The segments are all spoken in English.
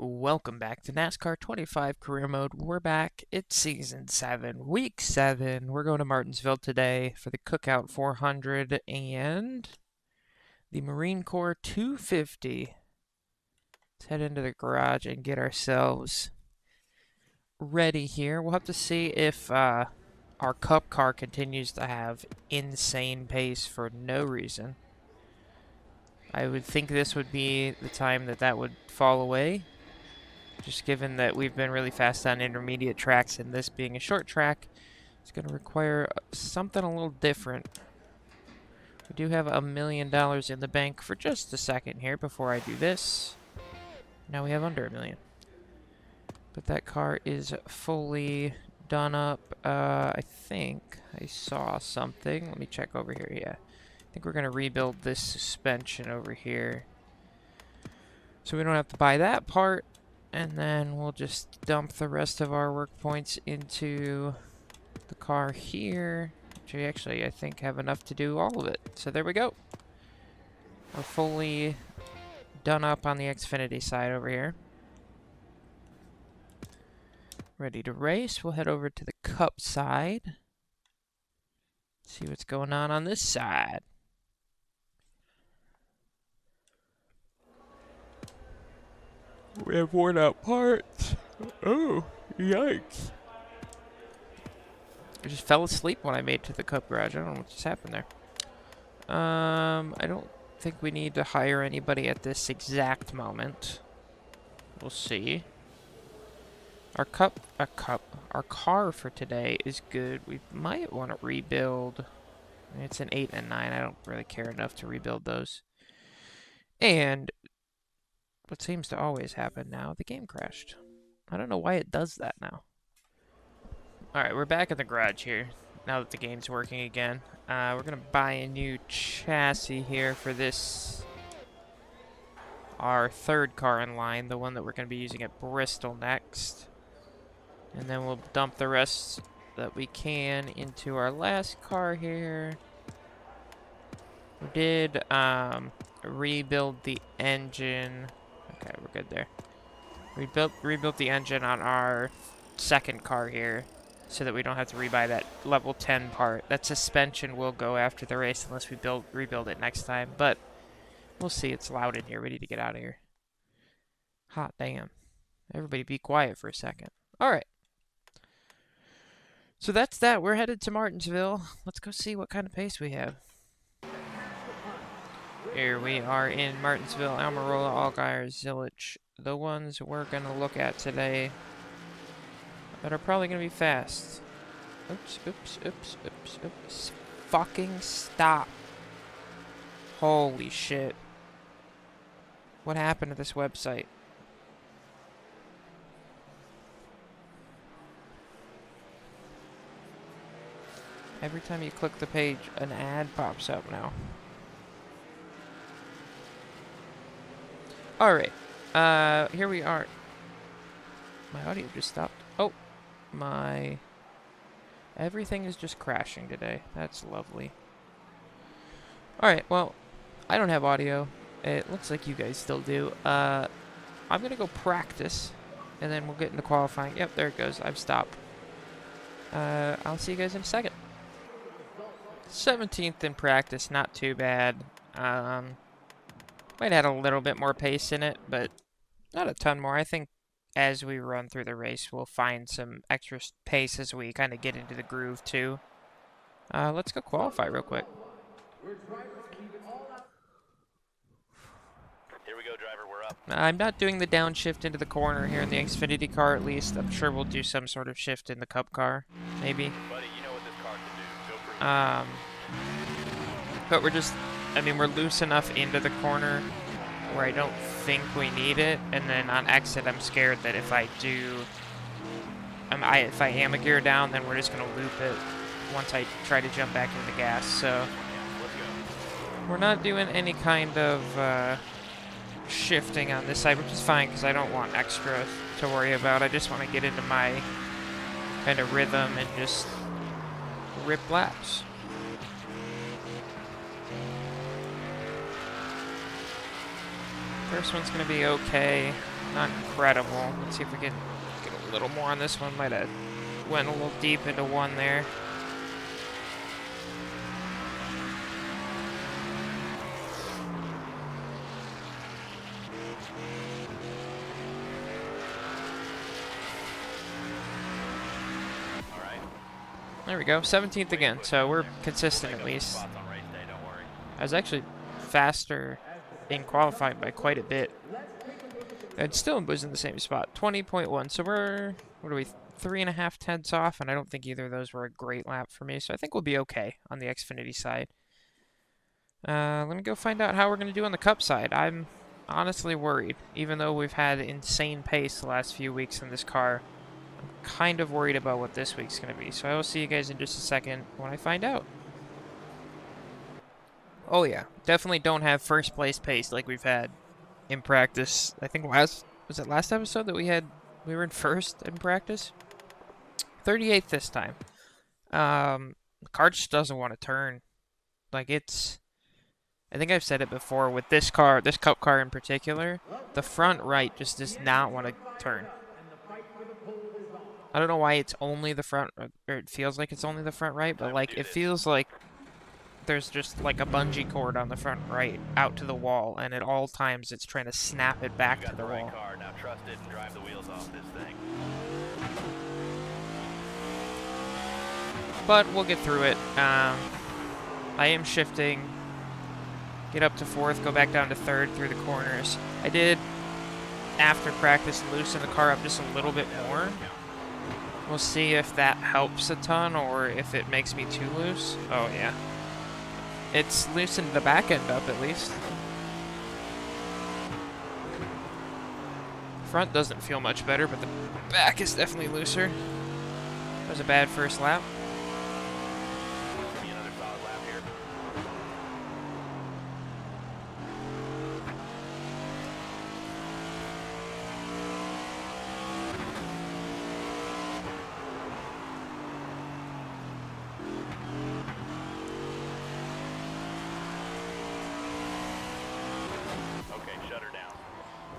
Welcome back to NASCAR 25 Career Mode. We're back. It's Season 7, Week 7. We're going to Martinsville today for the Cookout 400 and the Marine Corps 250. Let's head into the garage and get ourselves ready here. We'll have to see if our Cup car continues to have insane pace for no reason. I would think this would be the time that would fall away. Just given that we've been really fast on intermediate tracks and this being a short track, it's going to require something a little different. We do have $1 million in the bank for just a second here before I do this. Now we have under $1 million. But that car is fully done up. I think I saw something. Let me check over here. Yeah. I think we're going to rebuild this suspension over here. So we don't have to buy that part. And then we'll just dump the rest of our work points into the car here. Which we actually, I think, have enough to do all of it. So there we go. We're fully done up on the Xfinity side over here. Ready to race. We'll head over to the Cup side. See what's going on this side. We have worn out parts. Oh, yikes. I just fell asleep when I made it to the Cup garage. I don't know what just happened there. I don't think we need to hire anybody at this exact moment. We'll see. Our car for today is good. We might want to rebuild. I mean, it's an 8 and a 9. I don't really care enough to rebuild those. And what seems to always happen now, the game crashed. I don't know why it does that now. Alright, we're back in the garage here, now that the game's working again. We're going to buy a new chassis here for this, our third car in line, the one that we're going to be using at Bristol next. And then we'll dump the rest that we can into our last car here. We did rebuild the engine. Okay, we're good there. We rebuilt the engine on our second car here so that we don't have to rebuy that level 10 part. That suspension will go after the race unless we rebuild it next time, but we'll see. It's loud in here. We need to get out of here. Hot damn. Everybody be quiet for a second. All right. So that's that. We're headed to Martinsville. Let's go see what kind of pace we have. Here we are in Martinsville, Almirola, Allgaier, Zillich. The ones we're going to look at today that are probably going to be fast. Oops, oops, oops, oops, oops. Fucking stop. Holy shit. What happened to this website? Every time you click the page, an ad pops up now. Alright, here we are. My audio just stopped. Oh, everything is just crashing today. That's lovely. Alright, well, I don't have audio. It looks like you guys still do. I'm gonna go practice, and then we'll get into qualifying. Yep, there it goes. I've stopped. I'll see you guys in a second. 17th in practice, not too bad. Might add a little bit more pace in it, but not a ton more. I think as we run through the race, we'll find some extra pace as we kind of get into the groove, too. Let's go qualify real quick. Here we go, driver. We're up. I'm not doing the downshift into the corner here in the Xfinity car, at least. I'm sure we'll do some sort of shift in the Cup car, maybe. Buddy, you know what this car can do. Go for it. But we're just... I mean, we're loose enough into the corner where I don't think we need it. And then on exit, I'm scared that if I do... if I am a gear down, then we're just going to loop it once I try to jump back into the gas. So Let's go. we're not doing any kind of shifting on this side, which is fine because I don't want extra to worry about. I just want to get into my kind of rhythm and just rip laps. First one's going to be okay. not incredible. Let's see if we can get a little more on this one. Might have went a little deep into one there. There we go, 17th again, so we're consistent at least. I was actually faster in qualifying by quite a bit. And still was in the same spot, 20.1. So we're, what are we, 3.5 tenths off, and I don't think either of those were a great lap for me, so I think we'll be okay on the Xfinity side. Let me go find out how we're going to do on the Cup side. I'm honestly worried, even though we've had insane pace the last few weeks in this car. Kind of worried about what this week's going to be. So I will see you guys in just a second when I find out. Oh yeah, definitely don't have first place pace like we've had in practice. I think was it last episode that we were in first in practice? 38th this time. The car just doesn't want to turn. Like I think I've said it before with this car, this Cup car in particular, the front right just does not want to turn. I don't know why it's only the front, or it feels like it's only the front right, but like it feels like there's just like a bungee cord on the front right out to the wall, and at all times it's trying to snap it back to the wall. Now trust it and drive the wheels off this thing. But we'll get through it. I am shifting, get up to 4th, go back down to 3rd through the corners. I did, after practice, loosen the car up just a little bit more. We'll see if that helps a ton or if it makes me too loose. Oh, yeah. It's loosened the back end up, at least. Front doesn't feel much better, but the back is definitely looser. That was a bad first lap. Another solid lap here.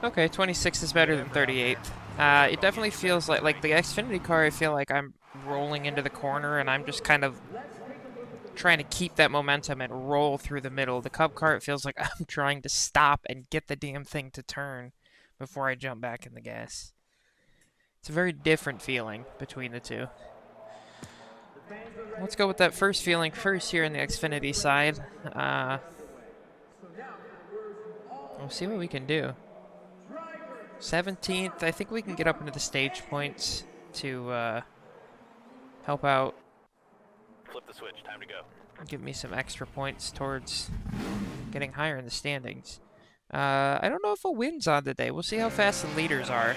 Okay, 26 is better than 38. It definitely feels like the Xfinity car, I feel like I'm rolling into the corner and I'm just kind of trying to keep that momentum and roll through the middle. The Cup car, it feels like I'm trying to stop and get the damn thing to turn before I jump back in the gas. It's a very different feeling between the two. Let's go with that first feeling first here in the Xfinity side. We'll see what we can do. 17th, I think we can get up into the stage points to help out. Flip the switch, time to go. Give me some extra points towards getting higher in the standings. I don't know if a win's on today. We'll see how fast the leaders are.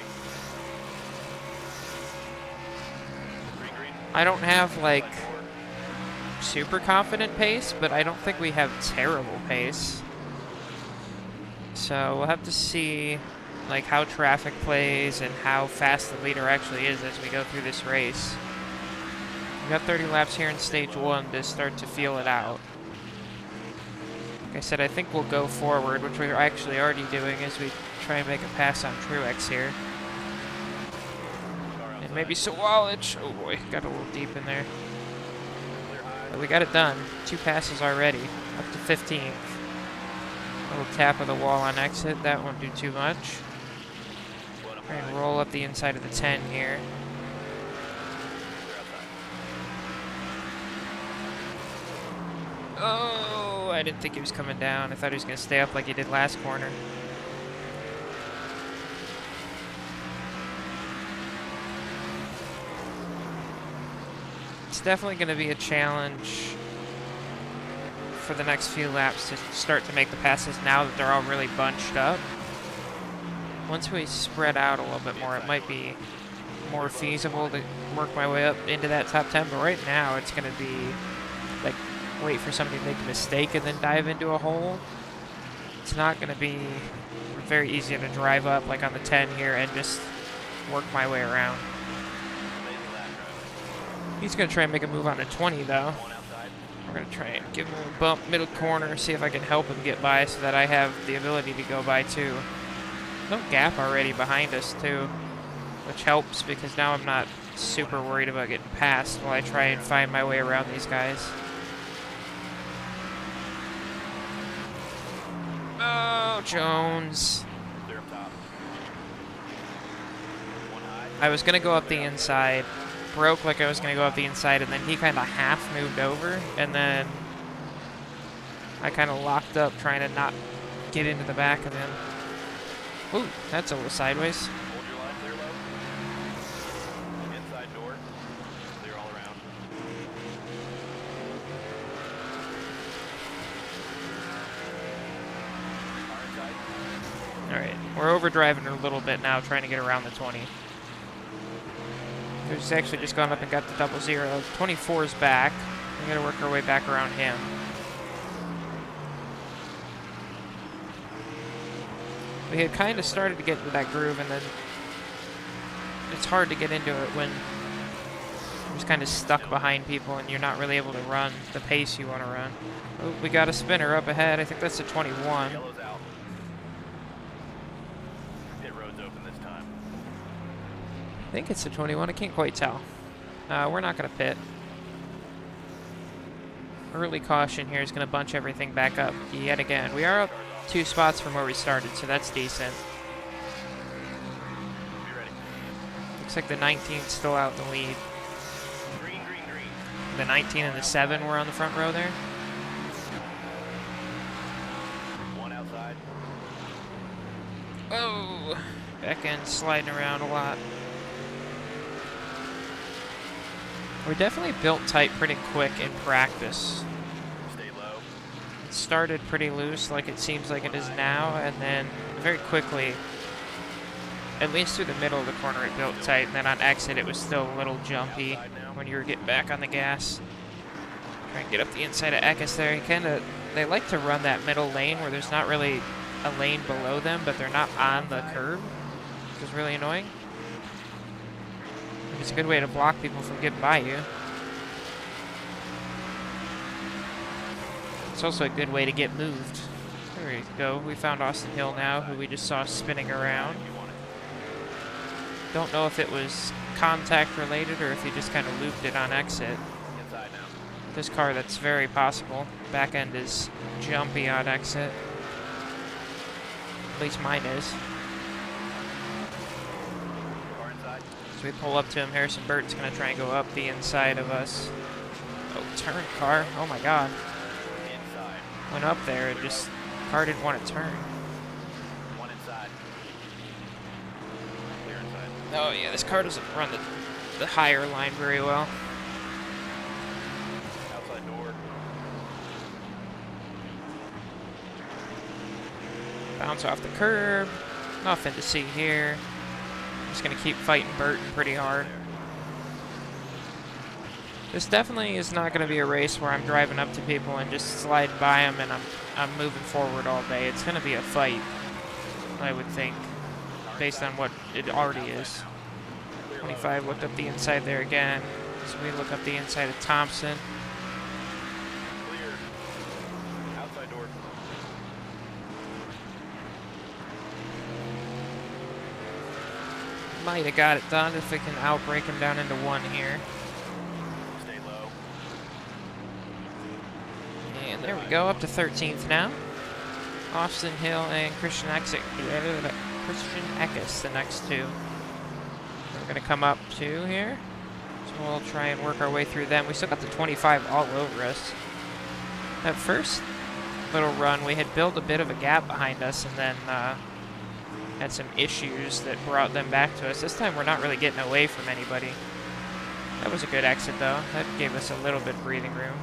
I don't have, like, super confident pace, but I don't think we have terrible pace. So we'll have to see like how traffic plays and how fast the leader actually is as we go through this race. We've got 30 laps here in stage 1 to start to feel it out. Like I said, I think we'll go forward, which we're actually already doing as we try and make a pass on Truex here. And maybe Sawalich. Oh boy, got a little deep in there. But we got it done. 2 passes already, up to 15th. Little tap of the wall on exit, that won't do too much. Try and roll up the inside of the 10 here. Oh, I didn't think he was coming down. I thought he was going to stay up like he did last corner. It's definitely going to be a challenge for the next few laps to start to make the passes now that they're all really bunched up. Once we spread out a little bit more, it might be more feasible to work my way up into that top 10, but right now it's going to be like wait for somebody to make a mistake and then dive into a hole. It's not going to be very easy to drive up like on the 10 here and just work my way around. He's going to try and make a move on a 20 though. We're going to try and give him a bump middle corner, see if I can help him get by so that I have the ability to go by too. No gap already behind us, too, which helps because now I'm not super worried about getting past while I try and find my way around these guys. Oh, Jones. I was going to go up the inside, broke like I was going to go up the inside, and then he kind of half moved over, and then I kind of locked up trying to not get into the back of him. Ooh, that's a little sideways. Hold your line clear low. Inside door. Clear all around. Car inside. Alright, we're overdriving a little bit now, trying to get around the 20. We've actually just gone up and got the 00. 24's back. We gotta work our way back around him. We had kind of started to get into that groove, and then it's hard to get into it when you're just kind of stuck behind people and you're not really able to run the pace you want to run. Oh, we got a spinner up ahead. I think that's a 21. Yellow's out. Pit road's open this time. I think it's a 21. I can't quite tell. We're not going to pit. Early caution here is going to bunch everything back up yet again. We are up 2 spots from where we started, so that's decent. Be ready. Looks like the 19's still out in the lead. Green, green, green. The 19 and the 7 were on the front row there. One outside. Oh, back end sliding around a lot. We're definitely built tight pretty quick in practice. Stay low. It started pretty loose like it seems like it is now, and then very quickly, at least through the middle of the corner, it built tight, and then on exit it was still a little jumpy when you were getting back on the gas. Try and get up the inside of Eckes there. They like to run that middle lane where there's not really a lane below them, but they're not on the curb, which is really annoying. It's a good way to block people from getting by you. It's also a good way to get moved. There we go. We found Austin Hill now, who we just saw spinning around. Don't know if it was contact related or if he just kind of looped it on exit. Inside now. This car, that's very possible. Back end is jumpy on exit. At least mine is. Car inside. So we pull up to him. Harrison Burton's going to try and go up the inside of us. Oh, turn car. Oh my god. Inside. Went up there and just, car didn't want to turn. One inside. Clear inside. Oh yeah, this car doesn't run the higher line very well. Outside door. Bounce off the curb. Nothing to see here. Just going to keep fighting Burton pretty hard. This definitely is not going to be a race where I'm driving up to people and just slide by them and I'm moving forward all day. It's going to be a fight, I would think, based on what it already is. 25 looked up the inside there again. So we look up the inside of Thompson. Clear. Outside door. Might have got it done if we can outbrake him down into 1 here. Stay low. And there we go, up to 13th now. Austin Hill and Christian Eckes, the next two. We're going to come up 2 here. So we'll try and work our way through them. We still got the 25 all over us. That first little run, we had built a bit of a gap behind us and then had some issues that brought them back to us. This time we're not really getting away from anybody. That was a good exit though. That gave us a little bit of breathing room.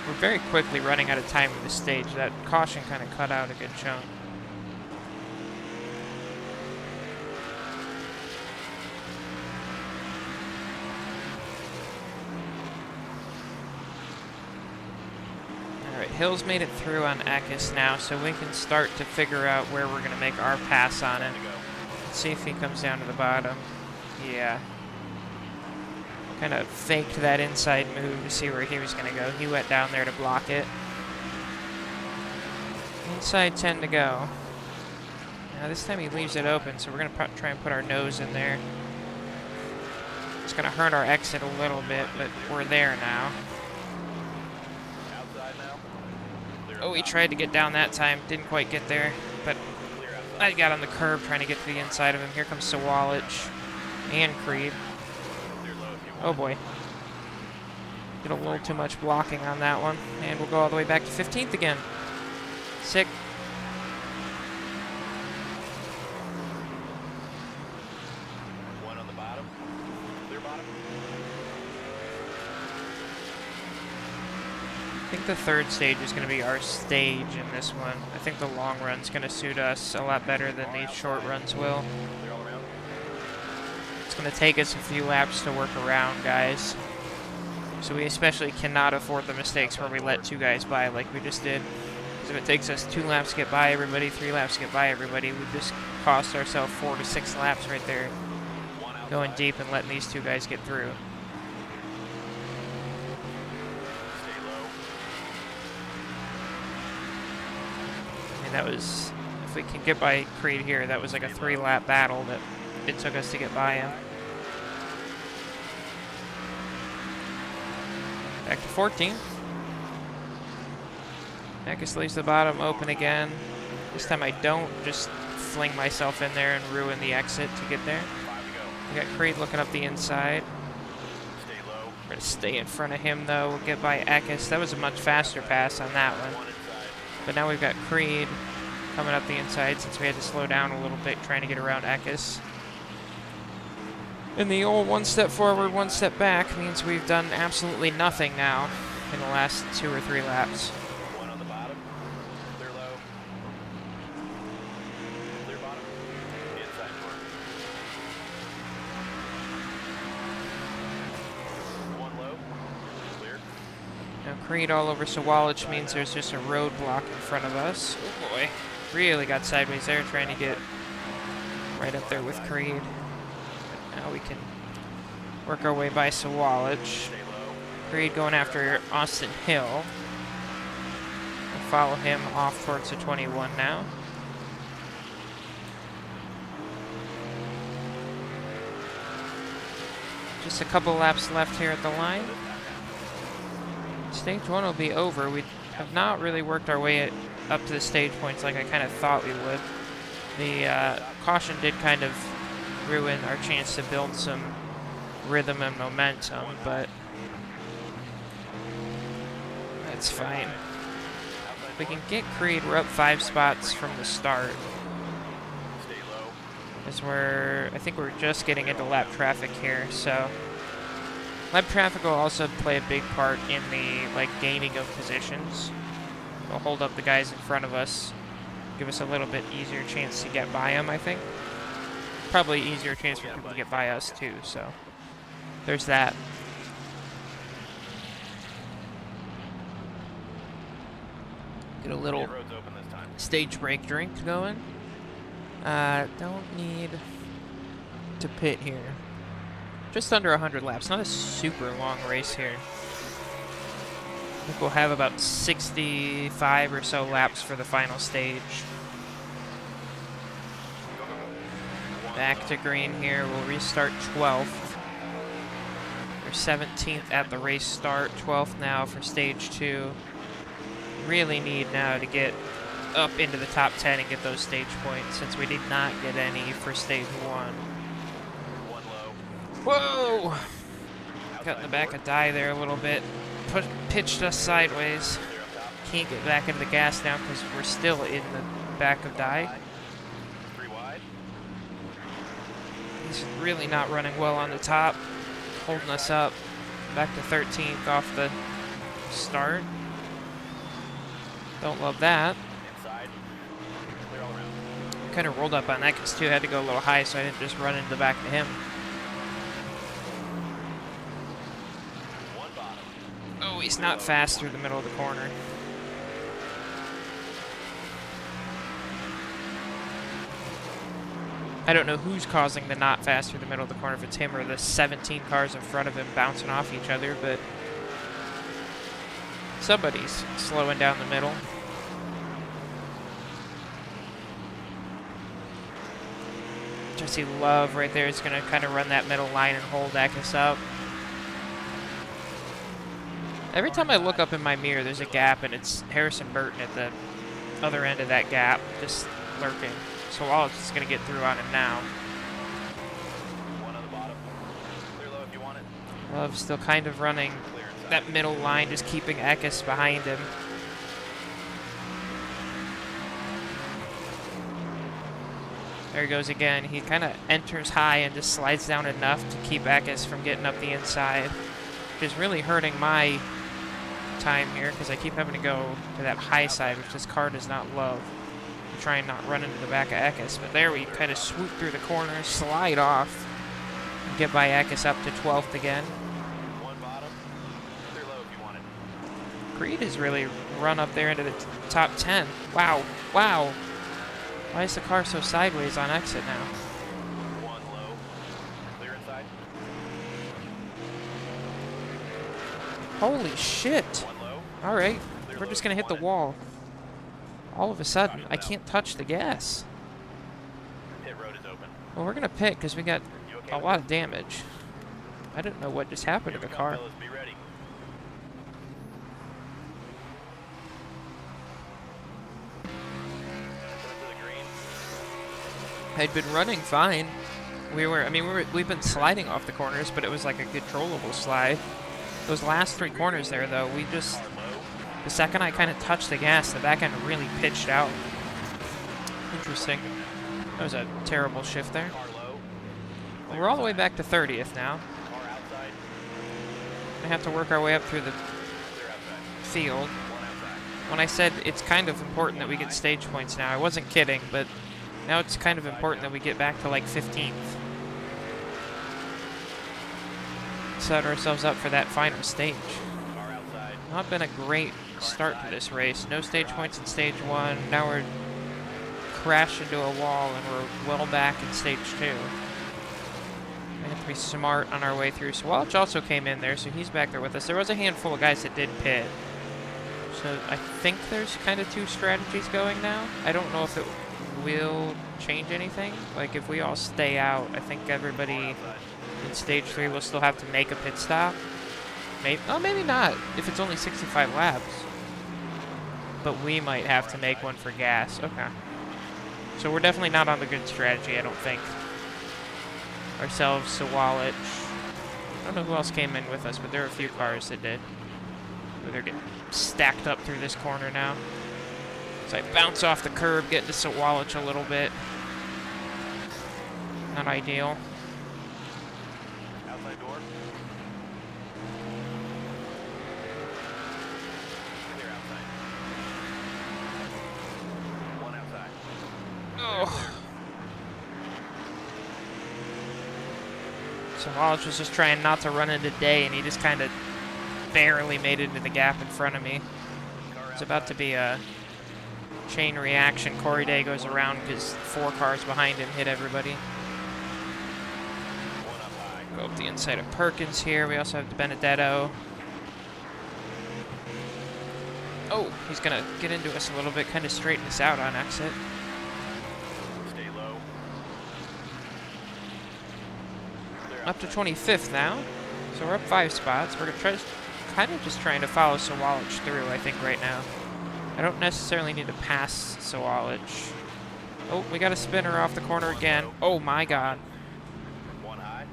We're very quickly running out of time in this stage. That caution kind of cut out a good chunk. Alright, Hill's made it through on Eckes now, so we can start to figure out where we're going to make our pass on it. Let's see if he comes down to the bottom. Yeah. Kind of faked that inside move to see where he was going to go. He went down there to block it. Inside 10 to go. Now this time he leaves it open, so we're going to try and put our nose in there. It's going to hurt our exit a little bit, but we're there now. Oh, he tried to get down that time. Didn't quite get there, but I got on the curb trying to get to the inside of him. Here comes Sawalich and Creed. Oh boy. Did a little too much blocking on that one. And we'll go all the way back to 15th again. Sick. One on the bottom. Clear bottom. I think the third stage is going to be our stage in this one. I think the long run's going to suit us a lot better than these short runs will. Clear all around. It's going to take us a few laps to work around, guys. So we especially cannot afford the mistakes where we let two guys by like we just did. Because if it takes us 2 laps to get by everybody, 3 laps to get by everybody, we just cost ourselves 4 to 6 laps right there. Going deep and letting these two guys get through. Stay low. I mean, that was, if we can get by Creed here, that was like a 3-lap battle that it took us to get by him. Back to 14. Eckes leaves the bottom open again. This time I don't just fling myself in there and ruin the exit to get there. 5 to go. We got Creed looking up the inside. Stay low. We're going to stay in front of him, though. We'll get by Eckes. That was a much faster pass on that one. One inside. But now we've got Creed coming up the inside since we had to slow down a little bit trying to get around Eckes. And the old 1 step forward, 1 step back means we've done absolutely nothing now in the last 2 or 3 laps. One on the bottom. Clear low. Clear bottom. Inside door. One low. Clear. Now Creed all over Sawalich means there's just a roadblock in front of us. Oh boy. Really got sideways there trying to get right up there with Creed. But now we can work our way by Sawalich. Stay low. Creed going after Austin Hill. We'll follow him off towards the 21 now. Just a couple laps left here at the line. Stage 1 will be over. We have not really worked our way up to the stage points like I kind of thought we would. The caution did kind of ruin our chance to build some rhythm and momentum, but that's fine. We can get Creed. We're up 5 spots from the start. Stay low. As I think we're just getting into lap traffic here, so lap traffic will also play a big part in the gaining of positions. It'll hold up the guys in front of us, give us a little bit easier chance to get by them, I think. Probably easier chance for people to get by us too, so there's that. Get a little Road's open this time. stage break drink going. Don't need to pit here. Just under 100 laps. Not a super long race here. I think we'll have about 65 or so laps for the final stage. Back to green here. We'll restart 12th. We're 17th at the race start. 12th now for stage 2. Really need now to get up into the top 10 and get those stage points since we did not get any for stage 1. One low. Whoa! Got in the back of die there a little bit. Pitched us sideways. Clear up top. Can't get back into the gas now because we're still in the back of die. 3 wide. He's really not running well on the top. Holding us up. Back to 13th off the start. Don't love that. Inside. Clear all around. Kind of rolled up on that because too had to go a little high so I didn't just run into the back of him. One bottom. Oh, he's not fast through the middle of the corner. I don't know who's causing the not fast through the middle of the corner, if it's him or the 17 cars in front of him bouncing off each other, but somebody's slowing down the middle. Jesse Love right there is going to kind of run that middle line and hold Eckes up. Every time I look up in my mirror, there's a gap, and it's Harrison Burton at the other end of that gap, just lurking. So Wallace is going to get through on him now. One on the bottom. Clear low if you want it. Love still kind of running that middle line, just keeping Eckes behind him. There he goes again. He kind of enters high and just slides down enough to keep Eckes from getting up the inside, which is really hurting my time here because I keep having to go to that high side, which this car does not love. To try and not run into the back of Eckes, but there we kind of swoop through the corner, slide off, and get by Eckes up to 12th again. One bottom. Clear low if you want it. Creed has really run up there into the top 10. Wow, wow. Why is the car so sideways on exit now? One low. Clear inside. Holy shit. One low. All right, Clear we're low just if going to you hit the want it. wall. All of a sudden, I can't touch the gas. Pit road is open. Well, we're going to pit because we got You okay a with lot it? of damage. I didn't know what just happened to Here the we come, car. fellas. Be ready. Coming to the green. I'd been running fine. We've been sliding off the corners, but it was like a controllable slide. Those last 3 corners there, though, Car low. the second I kind of touched the gas, the back end really pitched out. Interesting. That was a terrible shift there. Car low. Well, we're all the way back to 30th now. Car outside. We have to work our way up through the Clear outside. field. One outside. When I said it's kind of important that we get stage points now, I wasn't kidding, but now it's kind of important that we get back to like 15th. Set ourselves up for that final stage. Car outside. Not been a great start to this race. No stage points in stage 1. Now we're crashed into a wall and we're well back in stage 2. We have to be smart on our way through. So Welch also came in there, so he's back there with us. There was a handful of guys that did pit. So I think there's kind of 2 strategies going now. I don't know if it will change anything. Like if we all stay out, I think everybody in stage 3 will still have to make a pit stop. Maybe not, if it's only 65 laps. But we might have to make one for gas. Okay. So we're definitely not on the good strategy, I don't think. Ourselves, Sawalich. I don't know who else came in with us, but there are a few cars that did. They're getting stacked up through this corner now. So I bounce off the curb, get into Sawalich a little bit. Not ideal. Outside door. Clear outside. One outside. Oh. So Wallace was just trying not to run into Day, and he just kind of barely made it into the gap in front of me. It's about to be a chain reaction. Corey Day goes around because 4 cars behind him hit everybody. One up high. Go up the inside of Perkins here. We also have Benedetto. Oh, he's going to get into us a little bit, kind of straighten us out on exit. Stay low. Clear Up to outside. 25th now. So we're up 5 spots. We're going to try kind of just trying to follow Sawalich through, I think, right now. I don't necessarily need to pass Sawalich. Oh, we got a spinner off the corner again. Oh my god. One high.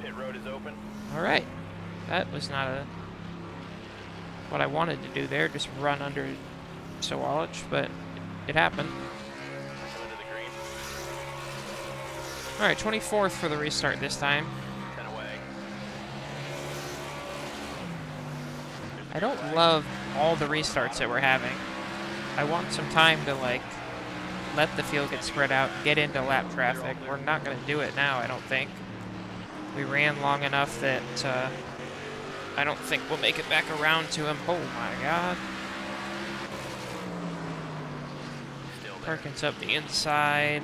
Pit road is open. All right. That was not what I wanted to do there, just run under Sawalich, but it happened. Coming to the green. All right, 24th for the restart this time. 10 away. I don't love all the restarts that we're having. I want some time to, like, let the field get spread out, get into lap traffic. We're not going to do it now, I don't think. We ran long enough that I don't think we'll make it back around to him. Oh, my God. Still there. Perkins up the inside.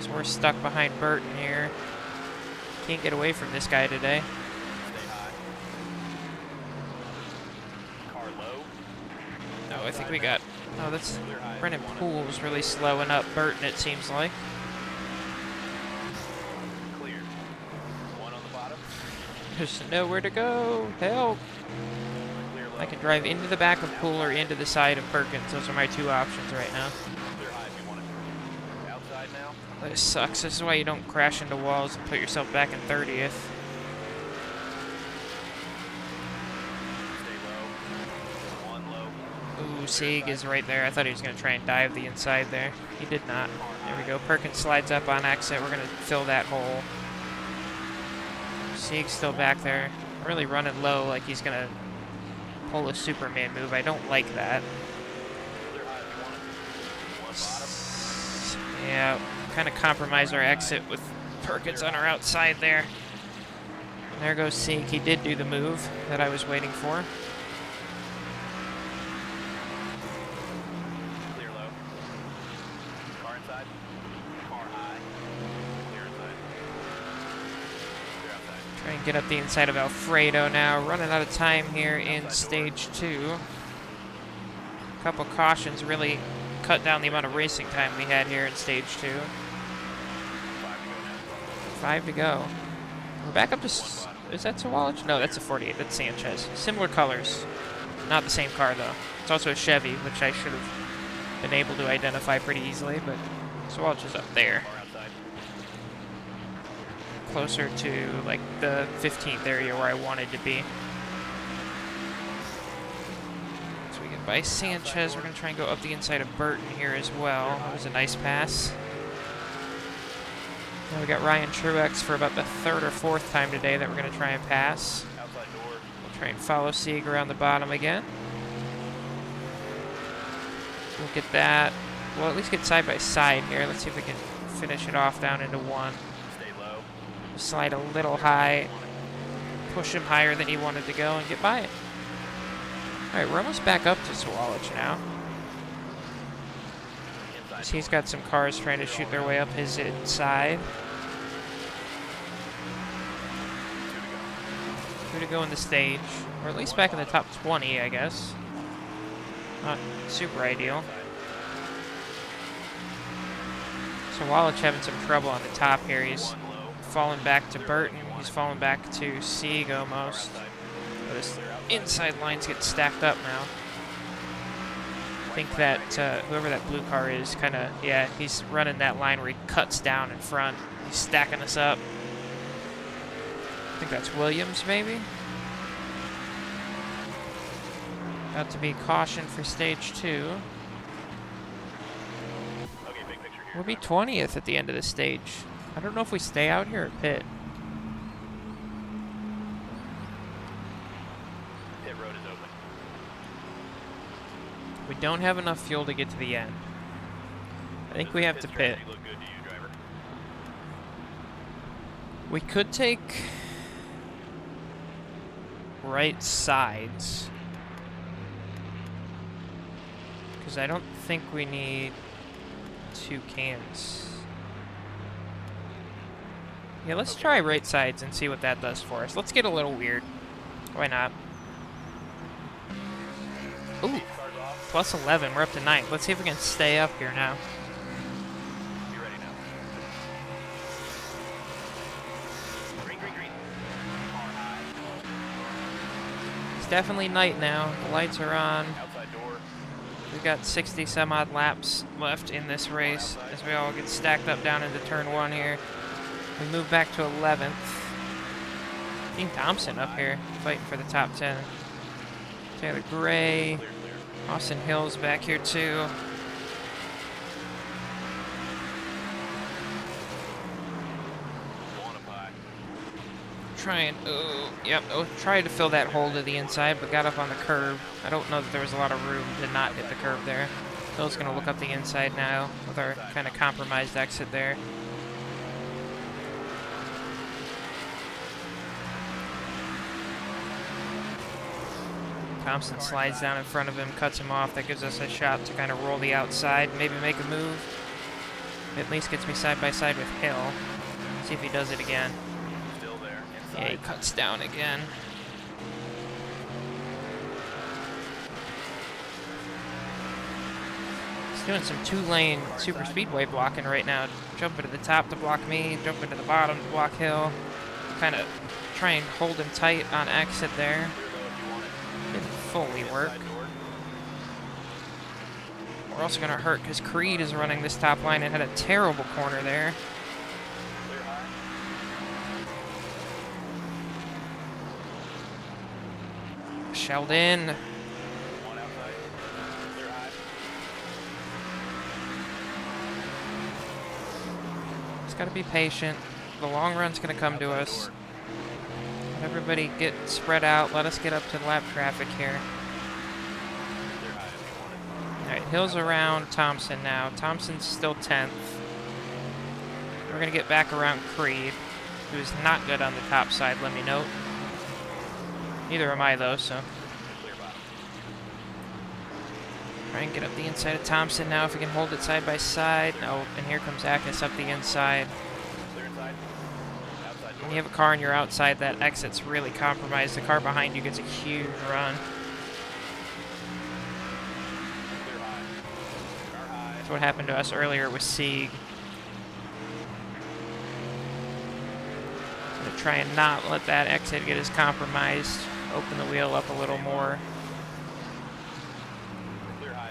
So we're stuck behind Burton here. Can't get away from this guy today. Stay high. Car low. Oh, I think we got... Oh, that's... Clear high. Brennan Poole's really slowing up Burton, it seems like. Clear. One on the bottom. There's nowhere to go. Help! Clear low. I can drive into the back of Poole or into the side of Perkins. Those are my two options right now. Clear high if you want it. Outside now. This sucks. This is why you don't crash into walls and put yourself back in 30th. Stay low. One low. Ooh, Sieg is right there. I thought he was going to try and dive the inside there. He did not. There we go. Perkins slides up on exit. We're going to fill that hole. Sieg's still back there. Really running low like he's going to pull a Superman move. I don't like that. Clear high if you want it. One bottom. Yeah, kind of compromise our exit with Perkins on our outside there. And there goes Sieg. He did do the move that I was waiting for. Clear low. Car inside. Car high. Clear inside. Clear outside. Try and get up the inside of Alfredo now. Running out of time here in stage 2. A couple cautions really cut down the amount of racing time we had here in stage 2. 5 to go. We're back up to... Is that Sawalich? No, that's a 48. That's Sanchez. Similar colors. Not the same car, though. It's also a Chevy, which I should have been able to identify pretty easily, but Sawalich is up there. Car outside. Closer to, like, the 15th area where I wanted to be. So we get by Sanchez. We're going to try and go up the inside of Burton here as well. That was a nice pass. Now we got Ryan Truex for about the 3rd or 4th time today that we're going to try and pass. Outside door. We'll try and follow Sieg around the bottom again. We'll get that. We'll at least get side by side here. Let's see if we can finish it off down into 1. Stay low. Slide a little high. Push him higher than he wanted to go and get by it. Alright, we're almost back up to Sawalich now. Inside. He's got some cars trying to shoot their way up his inside. 2 to go in the stage. Or at least back in the top 20, I guess. Not super ideal. Sawalich having some trouble on the top here. He's One low. falling back to Burton. He's falling back to Sieg almost. But his inside lines get stacked up now. I think that whoever that blue car is kind of, yeah, he's running that line where he cuts down in front. He's stacking us up. I think that's Williams, maybe? About to be caution for stage 2. Okay, big picture here. We'll be 20th at the end of the stage. I don't know if we stay out here or pit. Pit road is open. We don't have enough fuel to get to the end. I think we have to pit. Look good to you, driver. We could take right sides. Because I don't think we need 2 cans. Yeah, let's try right sides and see what that does for us. Let's get a little weird. Why not? Ooh, Cars off. plus 11. We're up to 9th. Let's see if we can stay up here now. You ready now? Green, green, green. Car high. It's definitely night now. The lights are on. Outside door. We've got 60 some odd laps left in this race as we all get stacked up down into turn 1 here. We move back to 11th. Dean Thompson up here fighting for the top 10. Taylor Gray. Clear, clear. Austin Hill's back here too. Going up high. Trying, oh, yep, tried to fill that hole to the inside, but got up on the curb. I don't know that there was a lot of room to not hit the curb there. Phil's gonna look up the inside now with our kind of compromised exit there. Thompson slides down in front of him, cuts him off. That gives us a shot to kind of roll the outside, maybe make a move. At least gets me side by side with Hill. See if he does it again. Still there. Inside. Yeah, he cuts down again. He's doing some two-lane super speedway blocking right now. Jumping to the top to block me, jumping to the bottom to block Hill. Kind of try and hold him tight on exit there. Didn't fully work. We're also going to hurt because Creed is running this top line and had a terrible corner there. Sheldon. Just got to be patient. The long run's going to come to us. Let everybody get spread out. Let us get up to lap traffic here. Alright, Hill's around Thompson now. Thompson's still 10th. We're going to get back around Creed, who's not good on the top side, let me note. Neither am I, though, so. Try and get up the inside of Thompson now if we can hold it side by side. No, and here comes Akis up the inside. When you have a car on your outside, that exit's really compromised. The car behind you gets a huge run. That's what happened to us earlier with Sieg. I'm gonna try and not let that exit get as compromised. Open the wheel up a little more.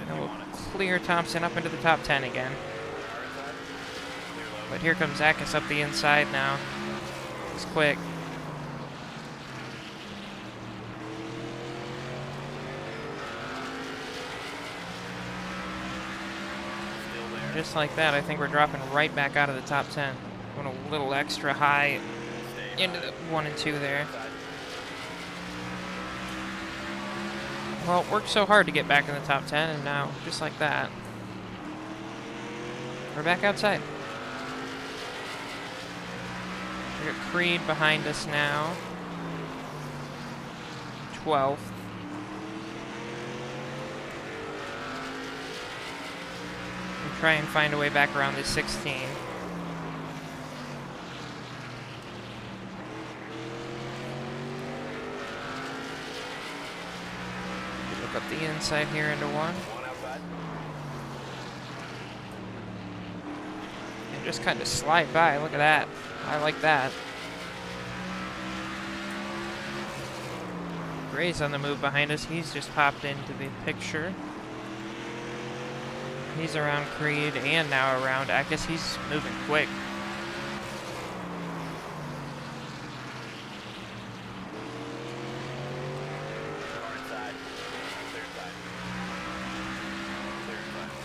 And we'll clear Thompson up into the top 10 again. But here comes Akis up the inside now. He's quick. Just like that, I think we're dropping right back out of the top 10. Going a little extra high into the 1 and 2 there. Well, it worked so hard to get back in the top 10, and now, just like that, we're back outside. We got Creed behind us now. 12th. And try and find a way back around this 16. Look up the inside here into 1. And just kind of slide by. Look at that. I like that. Gray's on the move behind us. He's just popped into the picture. He's around Creed and now around Akis. He's moving quick.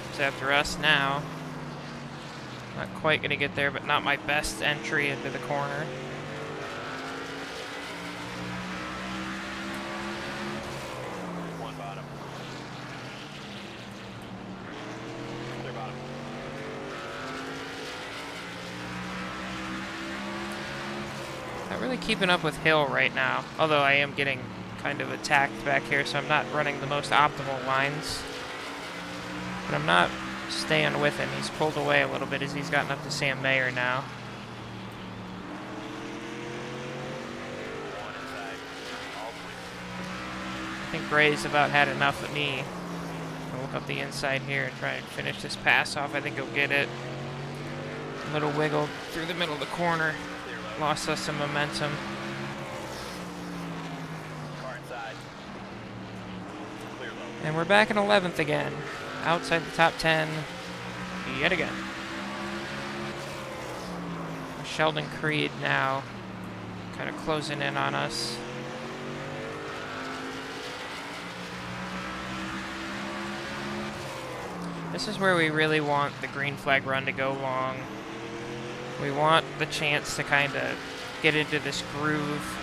It's after us now. Not quite gonna get there, but not my best entry into the corner. One bottom. Clear bottom. Not really keeping up with Hill right now, although I am getting kind of attacked back here, so I'm not running the most optimal lines. But I'm not staying with him. He's pulled away a little bit as he's gotten up to Sam Mayer now. I think Gray's about had enough of me. I'll look up the inside here and try and finish this pass off. I think he'll get it. A little wiggle through the middle of the corner. Lost us some momentum. And we're back in 11th again. Outside the top 10 yet again. Sheldon Creed now kind of closing in on us. This is where we really want the green flag run to go long. We want the chance to kind of get into this groove,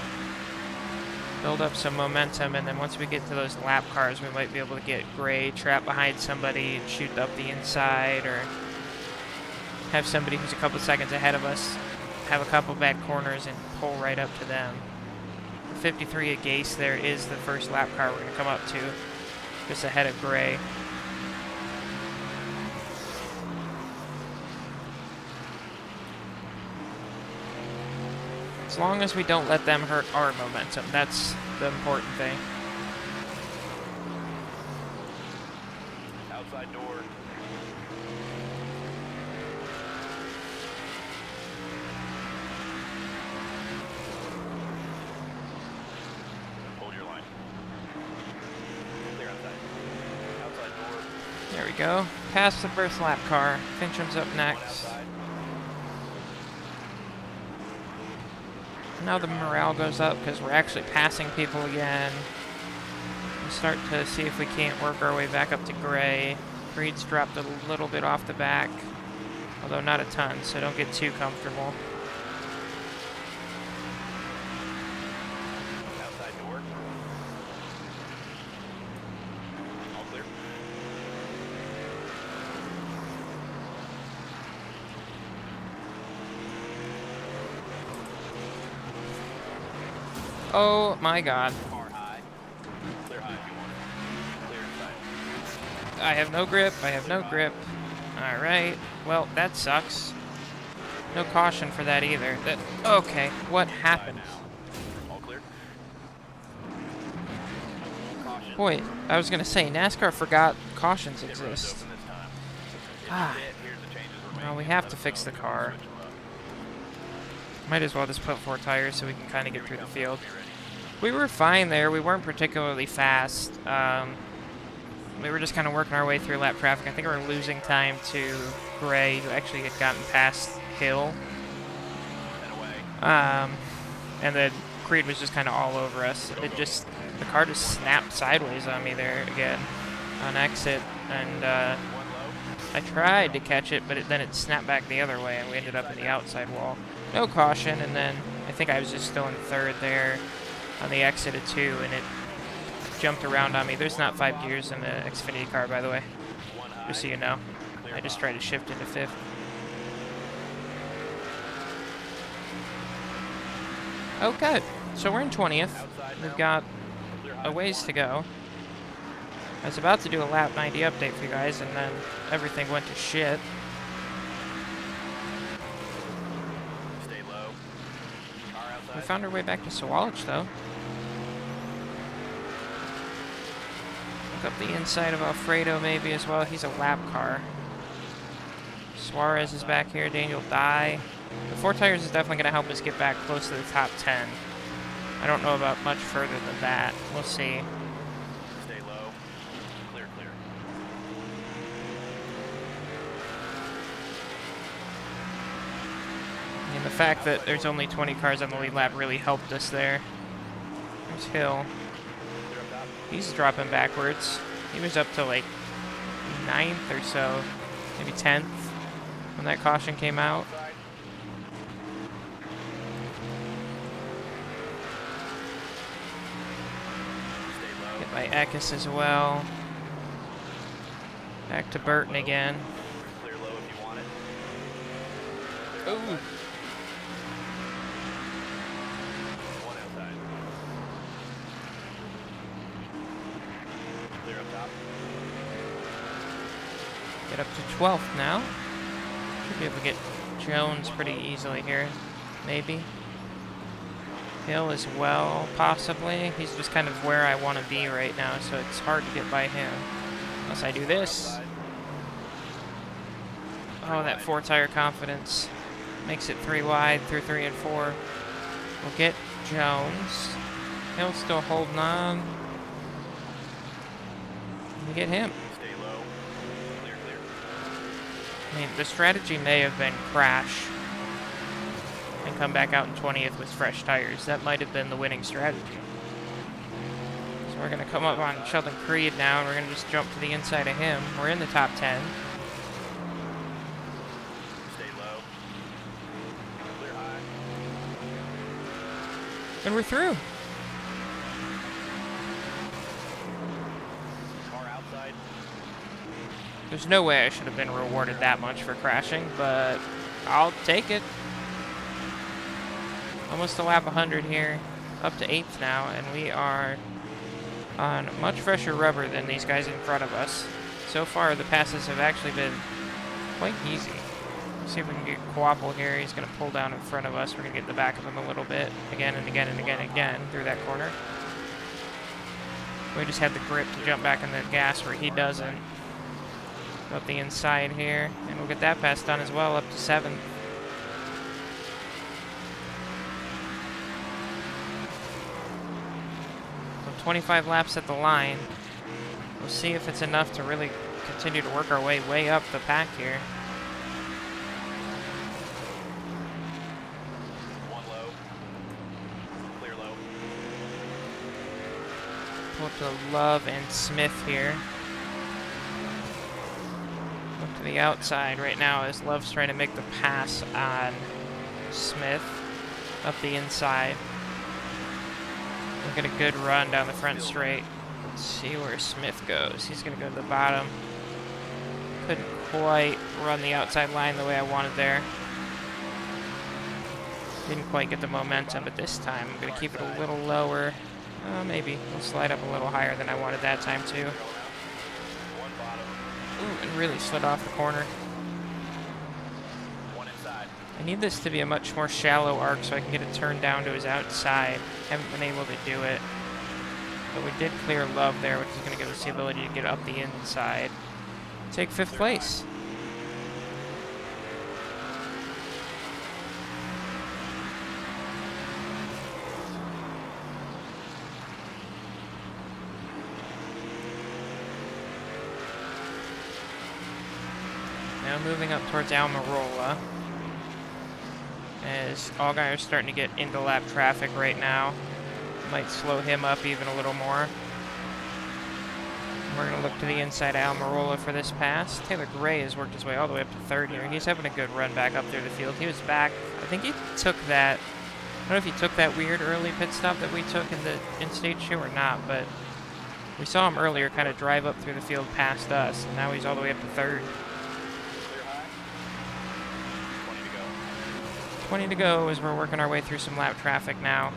build up some momentum, and then once we get to those lap cars, we might be able to get Gray trapped behind somebody and shoot up the inside, or have somebody who's a couple seconds ahead of us have a couple bad corners and pull right up to them. The 53 at Gase there is the first lap car we're going to come up to, just ahead of Gray. As long as we don't let them hurt our momentum, that's the important thing. Outside door. Hold your line. Clear outside. Outside door. There we go. Past the first lap car. Fincham's up One next. outside. Now the morale goes up because we're actually passing people again. We start to see if we can't work our way back up to gray. Creed's dropped a little bit off the back, although not a ton, so don't get too comfortable. Outside door. All clear. Oh my god. Car high. Clear high if you want it. Clear inside. I have no grip. I have no grip. Alright. Well, that sucks. No caution for that either. Okay, what happened? All clear. Caution. Boy, I was gonna say, NASCAR forgot cautions Pit road's exist. open this time. If Ah. you hit, here's the changes we're Well, we making. have Let to us fix know the if you want car. to switch 'em up. Might as well just put 4 tires so we can kind of get Here through we the come. field. Be ready. We were fine there. We weren't particularly fast. We were just kind of working our way through lap traffic. I think we were losing time to Gray, who actually had gotten past Hill. And away. And then Creed was just kind of all over us. The car just snapped sideways on me there again on exit. And One low. I tried to catch it, but then it snapped back the other way, and we ended up in the outside wall. No caution, and then I think I was just still in third there on the exit of 2, and it jumped around on me. There's not 5 gears in the Xfinity car, by the way, One high. just so you know. Clear I just high. tried to shift into 5th. Okay, so we're in 20th. Outside We've now. got Clear high a if you ways want to it. go. I was about to do a lap 90 update for you guys, and then everything went to shit. Stay low. Car outside. We found our way back to Sawalich, though. Look up the inside of Alfredo, maybe, as well. He's a lap car. Suarez is back here. Daniel Dye. The 4 tires is definitely going to help us get back close to the top 10. I don't know about much further than that. We'll see. Stay low. Clear, clear. And the fact that there's only 20 cars on the lead lap really helped us there. There's Hill. Clear up top. He's dropping backwards. He was up to like 9th or so, maybe 10th when that caution came out. Outside. Stay low. Hit by Eckes as well. Back to Burton again. Clear low if you want it. Ooh. One outside. Clear up top. Get up to 12th now. Should be able to get Jones pretty easily here, maybe. Hill as well, possibly. He's just kind of where I want to be right now, so it's hard to get by him. Unless I do this. Outside. Oh, that 4 tire confidence makes it 3 wide through 3 and 4. We'll get Jones. Hill's still holding on. We get him. Stay low. Clear, clear. I mean, the strategy may have been crash and come back out in 20th with fresh tires. That might have been the winning strategy. So we're going to come up on Sheldon Creed now, and we're going to just jump to the inside of him. We're in the top 10. Stay low. Clear high. And we're through. Car outside. There's no way I should have been rewarded that much for crashing, but I'll take it. Almost a lap 100 here, up to 8th now, and we are on much fresher rubber than these guys in front of us. So far, the passes have actually been quite easy. See if we can get Quapple here. He's going to pull down in front of us. We're going to get in the back of him a little bit. Again and again and again and again through that corner. We just had the grip to jump back in the gas where he doesn't. Up the inside here. And we'll get that pass done as well, up to 7th. So 25 laps at the line. We'll see if it's enough to really continue to work our way up the pack here. Pull up to Love and Smith here. Look to the outside right now as Love's trying to make the pass on Smith up the inside. We'll get a good run down the front straight. Let's see where Smith goes. He's going to go to the bottom. Couldn't quite run the outside line the way I wanted there. Didn't quite get the momentum, but this time I'm going to keep it a little lower. Maybe we'll slide up a little higher than I wanted that time too. Ooh, and really slid off the corner. I need this to be a much more shallow arc so I can get it turned down to his outside. Haven't been able to do it. But we did clear Love there, which is going to give us the ability to get up the inside. Take 5th place. Now moving up towards Almirola. As Allgaier's starting to get into lap traffic right now. Might slow him up even a little more. We're going to look to the inside of Almirola for this pass. Taylor Gray has worked his way all the way up to 3rd here. He's having a good run back up through the field. He was back. I think he took that. I don't know if he took that weird early pit stop that we took in the in-stage show or not, but we saw him earlier kind of drive up through the field past us, and now he's all the way up to 3rd. 20 to go as we're working our way through some lap traffic now.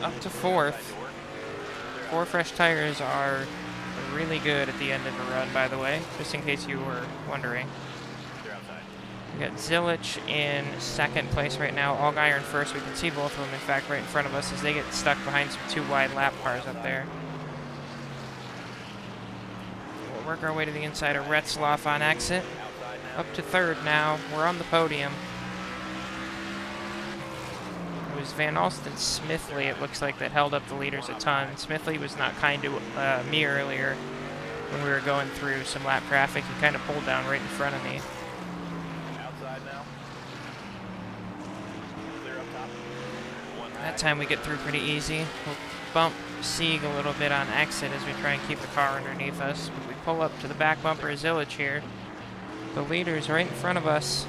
Up to 4th. 4 fresh tires are really good at the end of the run, by the way, just in case you were wondering. We got Zilich in 2nd place right now. Allgaier in 1st. We can see both of them, in fact, right in front of us as they get stuck behind some 2 wide lap cars up there. We'll work our way to the inside of Retzloff on exit. Up to 3rd now. We're on the podium. It was Van Alsten Smithley, it looks like, that held up the leaders a ton. Smithley was not kind to me earlier when we were going through some lap traffic. He kind of pulled down right in front of me. That time we get through pretty easy. We'll bump Sieg a little bit on exit as we try and keep the car underneath us. But we pull up to the back bumper of Zilich here. The leader's right in front of us.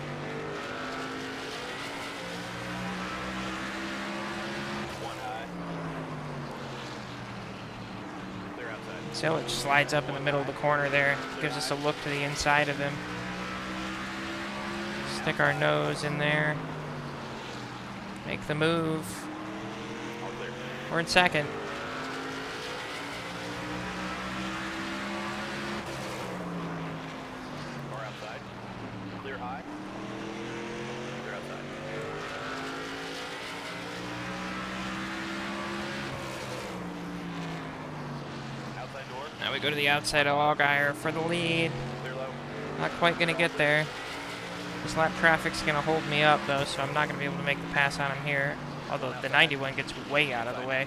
Zilich slides up in the middle of the corner there. Gives us a look to the inside of him. Stick our nose in there. Make the move. We're in 2nd. Now we go to the outside of Allgaier for the lead. Not quite going to get there. This lap traffic's going to hold me up, though, so I'm not going to be able to make the pass on him here. Although the 91 gets way out of the way.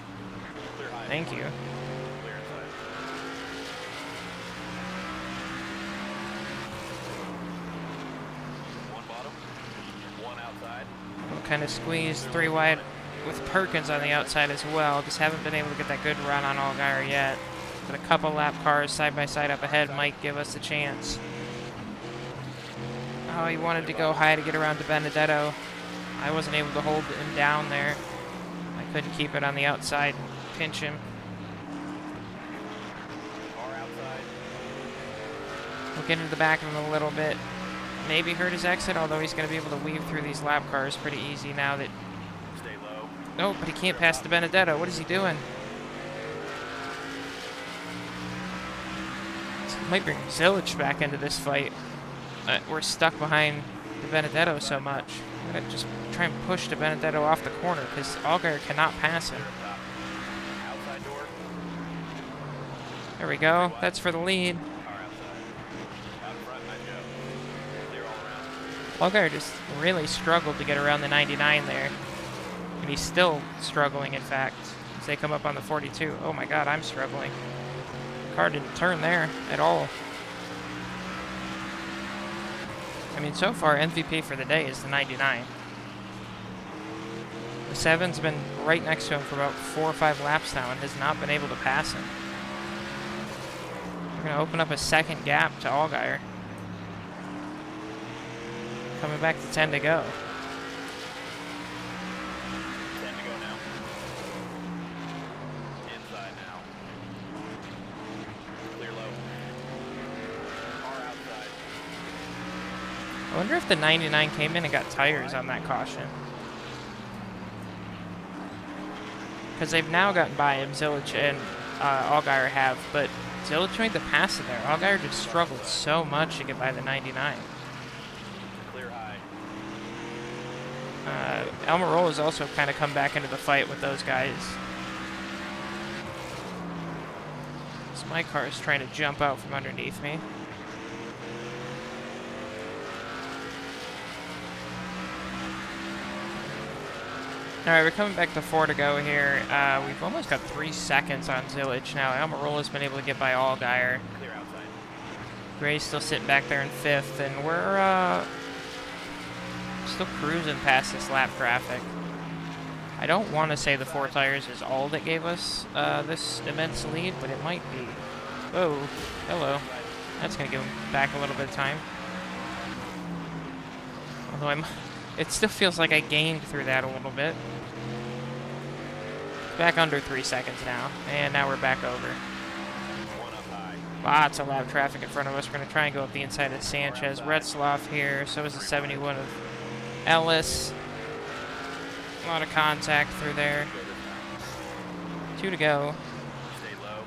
Thank you. We'll kind of squeeze 3 wide with Perkins on the outside as well. Just haven't been able to get that good run on Allgaier yet. But a couple lap cars side by side up ahead might give us a chance. Oh, he wanted to go high to get around to Benedetto. I wasn't able to hold him down there. I couldn't keep it on the outside and pinch him. We'll get into the back of him a little bit. Maybe hurt his exit, although he's going to be able to weave through these lap cars pretty easy now that... Oh, but he can't pass the Benedetto. What is he doing? Might bring Zilich back into this fight. we're stuck behind the Benedetto so much. I'm going to just try and push the Benedetto off the corner because Allgaier cannot pass him. Outside door. There we go. That's for the lead. Car outside. Out front, nice go. Clear all around. Allgaier just really struggled to get around the 99 there. And he's still struggling, in fact, as they come up on the 42. Oh my god, I'm struggling. Car didn't turn there at all. I mean, so far, MVP for the day is the 99. The 7's been right next to him for about 4 or 5 laps now and has not been able to pass him. We're going to open up a second gap to Allgaier. Coming back to 10 to go. 10 to go now. Inside now. Clear low. Car outside. I wonder if the 99 came in and got tires on that caution. Because they've now gotten by him, Zilich and Allgaier have, but Zilich made the pass in there. Allgaier just struggled so much to get by the 99. Clear high. Almirola's also kind of come back into the fight with those guys. So my car is trying to jump out from underneath me. Alright, we're coming back to 4 to go here. We've almost got 3 seconds on Zilich now. Almirola's been able to get by Allgaier. Clear outside. Gray's still sitting back there in 5th, and we're still cruising past this lap traffic. I don't want to say the 4 tires is all that gave us this immense lead, but it might be. Oh, hello. That's going to give him back a little bit of time. Although it still feels like I gained through that a little bit. Back under 3 seconds now, and now we're back over. One up high. Lots of lap traffic in front of us. We're going to try and go up the inside of Sanchez. Retzloff here, so is the 71 of Ellis. A lot of contact through there. 2 to go. Stay low.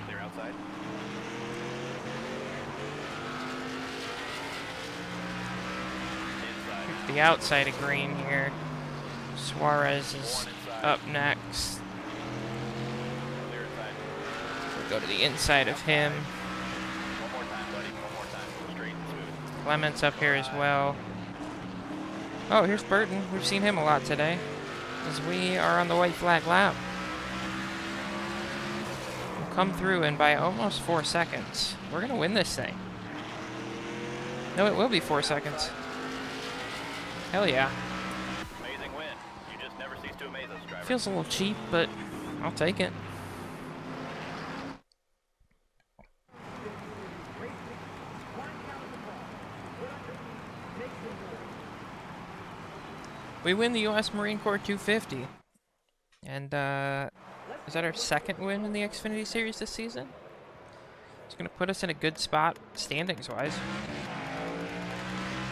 Clear outside. Inside. The outside of green here. Suarez is up next. Clear inside. We'll go to the inside of him. One more time, buddy. One more time. Straight and smooth. Clements up here as well. Oh, here's Burton. We've seen him a lot today, as we are on the white flag lap. We'll come through, and by almost 4 seconds, we're going to win this thing. No, it will be 4 seconds. Hell yeah. Amazing win. You just never cease to amaze us, driver. Feels a little cheap, but I'll take it. We win the U.S. Marine Corps 250. And, is that our second win in the Xfinity Series this season? It's going to put us in a good spot, standings-wise.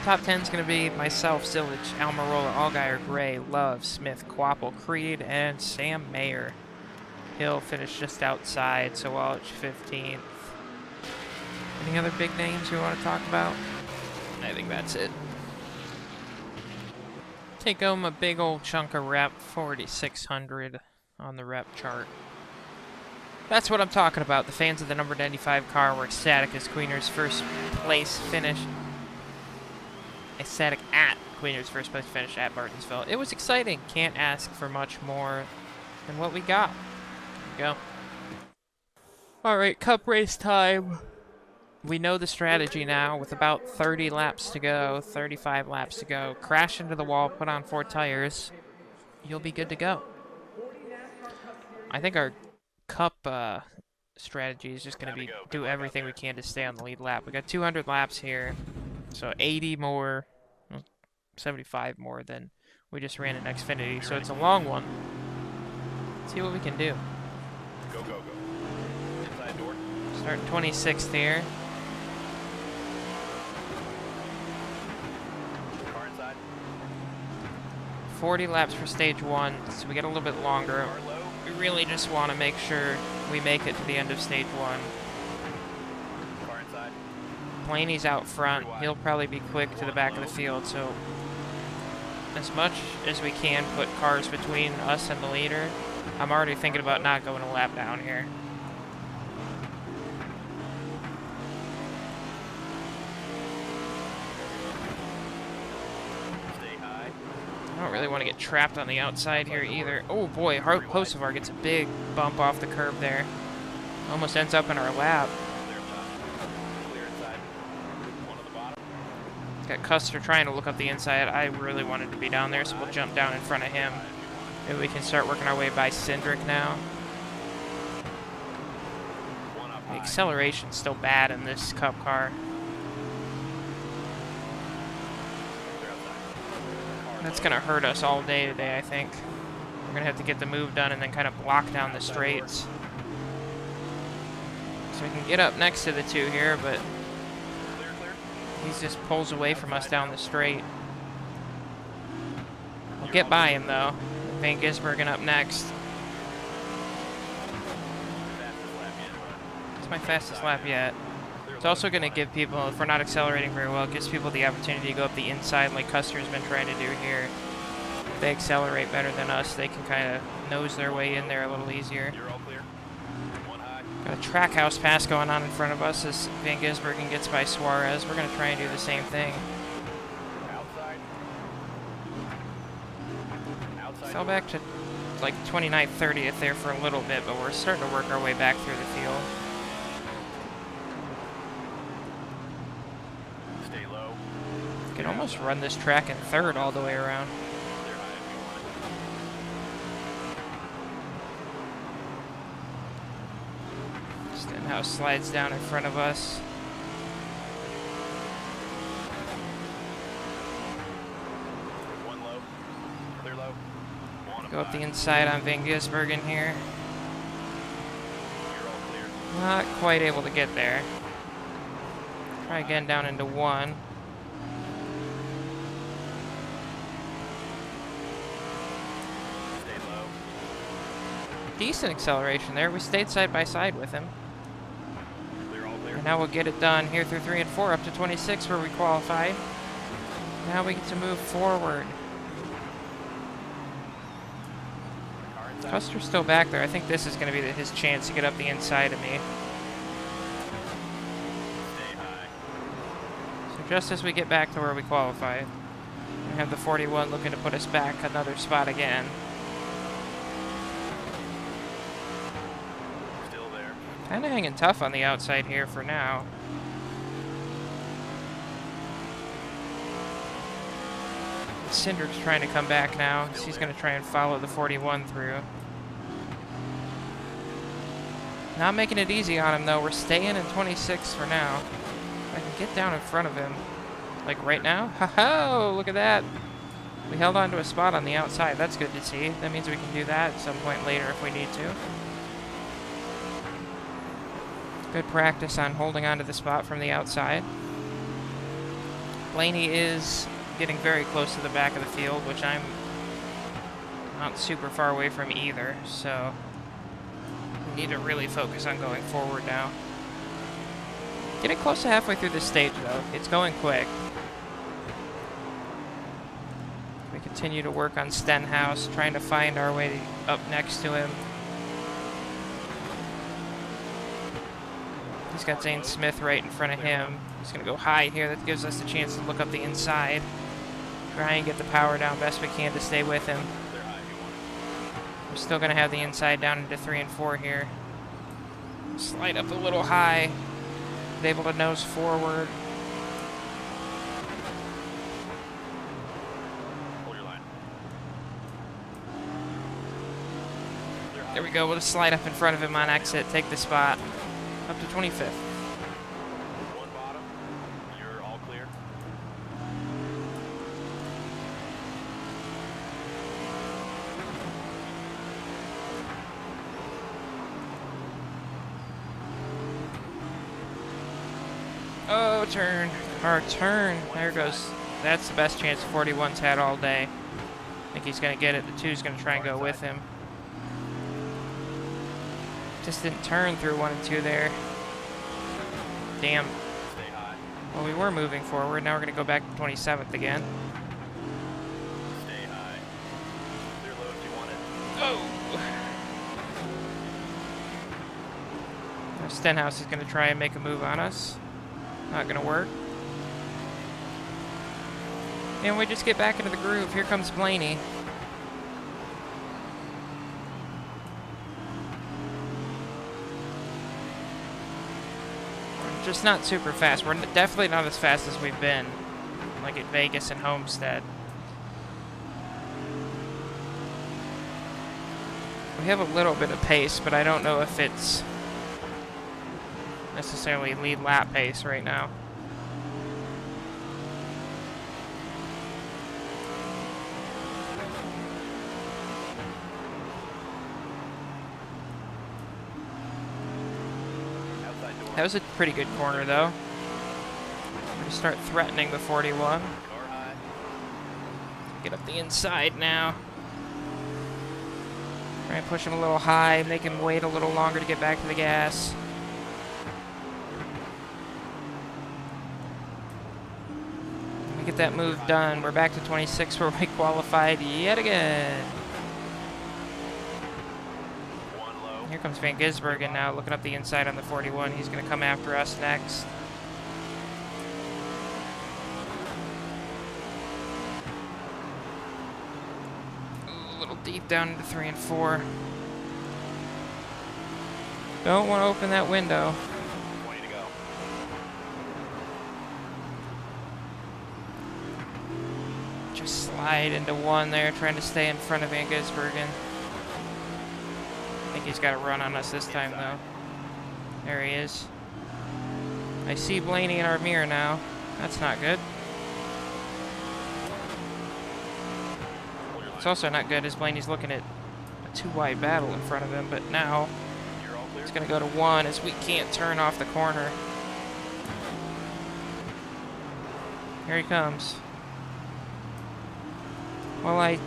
Top 10 is going to be myself, Zilich, Almirola, Allgaier, Gray, Love, Smith, Quapple, Creed, and Sam Mayer. Hill finished just outside, so Walsh 15th. Any other big names we want to talk about? I think that's it. Take home a big old chunk of rep, 4,600 on the rep chart. That's what I'm talking about. The fans of the number 95 car were ecstatic as Queener's first place finish. Ecstatic at Queener's first place finish at Martinsville. It was exciting. Can't ask for much more than what we got. There we go. Alright, cup race time. We know the strategy now with about 30 laps to go, 35 laps to go. Crash into the wall, put on 4 tires. You'll be good to go. I think our cup strategy is just going to be do everything we can to stay on the lead lap. We got 200 laps here, so 80 more, 75 more than we just ran in Xfinity. So it's a long one. Let's see what we can do. Go, go, go. Inside door. Starting 26th here. Car inside. 40 laps for stage 1, so we get a little bit longer. Car low. We really just want to make sure we make it to the end of stage 1. Car inside. Blaney's out front. He'll probably be quick to the back of the field, so as much as we can put cars between us and the leader. I'm already thinking about not going a lap down here. I don't really want to get trapped on the outside here either. Oh boy, Hocevar gets a big bump off the curb there. Almost ends up in our lap. Got Custer trying to look up the inside. I really wanted to be down there, so we'll jump down in front of him. Maybe we can start working our way by Cindric now. The acceleration's still bad in this Cup car. That's going to hurt us all day today, I think. We're going to have to get the move done and then kind of block down the straights. So we can get up next to the two here, but he just pulls away from us down the straight. We'll get by him, though. Van Gisbergen up next. It's my fastest lap yet. It's also going to give people, if we're not accelerating very well, it gives people the opportunity to go up the inside like Custer's been trying to do here. If they accelerate better than us, they can kind of nose their way in there a little easier. Got a track house pass going on in front of us as Van Gisbergen gets by Suarez. We're going to try and do the same thing. Fell back to like 29th, 30th there for a little bit, but we're starting to work our way back through the field. Stay low. Can almost run this track in third all the way around. Stenhouse slides down in front of us. One low. Clear low. Go up the inside on Van Gisbergen here. You're all clear. Not quite able to get there. Try again down into one. Stay low. Decent acceleration there. We stayed side by side with him. Clear, all clear. And now we'll get it done here through 3 and 4 up to 26 where we qualified. Now we get to move forward. Custer's still back there. I think this is going to be his chance to get up the inside of me. Stay high. So just as we get back to where we qualified, we have the 41 looking to put us back another spot again. Still there. Kind of hanging tough on the outside here for now. Cindric's trying to come back now. He's going to try and follow the 41 through. Not making it easy on him, though. We're staying in 26 for now. If I can get down in front of him, like right now. Ha-ho! Look at that. We held on to a spot on the outside. That's good to see. That means we can do that at some point later if we need to. Good practice on holding on to the spot from the outside. Blaney is getting very close to the back of the field, which I'm not super far away from either, so we need to really focus on going forward now. Getting close to halfway through this stage, though. It's going quick. We continue to work on Stenhouse, trying to find our way up next to him. He's got Zane Smith right in front of him. He's going to go high here. That gives us a chance to look up the inside. Try and get the power down best we can to stay with him. We're still going to have the inside down into 3 and 4 here. Slide up a little high. Able to nose forward. Hold your line. There we go. We'll just slide up in front of him on exit. Take the spot. Up to 25th. One bottom. You're all clear. Oh, turn. Our turn. There goes. That's the best chance 41's had all day. I think he's going to get it. The 2's going to try and go with him. Just didn't turn through 1 and 2 there. Damn. Stay high. Well, we were moving forward. Now we're going to go back to 27th again. Stay high. Clear low if you want it. Oh! Now Stenhouse is going to try and make a move on us. Not going to work. And we just get back into the groove. Here comes Blaney. Just not super fast. We're definitely not as fast as we've been, like at Vegas and Homestead. We have a little bit of pace, but I don't know if it's necessarily lead lap pace right now. That was a pretty good corner, though. We're going to start threatening the 41. Get up the inside now. Try and push him a little high, make him wait a little longer to get back to the gas. We get that move done. We're back to 26 where we qualified yet again. Here comes Van Gisbergen now, looking up the inside on the 41. He's going to come after us next. Ooh, a little deep down into 3 and 4. Don't want to open that window. 20 to go. Just slide into 1 there, trying to stay in front of Van Gisbergen. I think he's got a run on us this time, though. There he is. I see Blaney in our mirror now. That's not good. It's also not good as Blaney's looking at a 2-wide battle in front of him, but now it's going to go to 1 as we can't turn off the corner. Here he comes. Well, I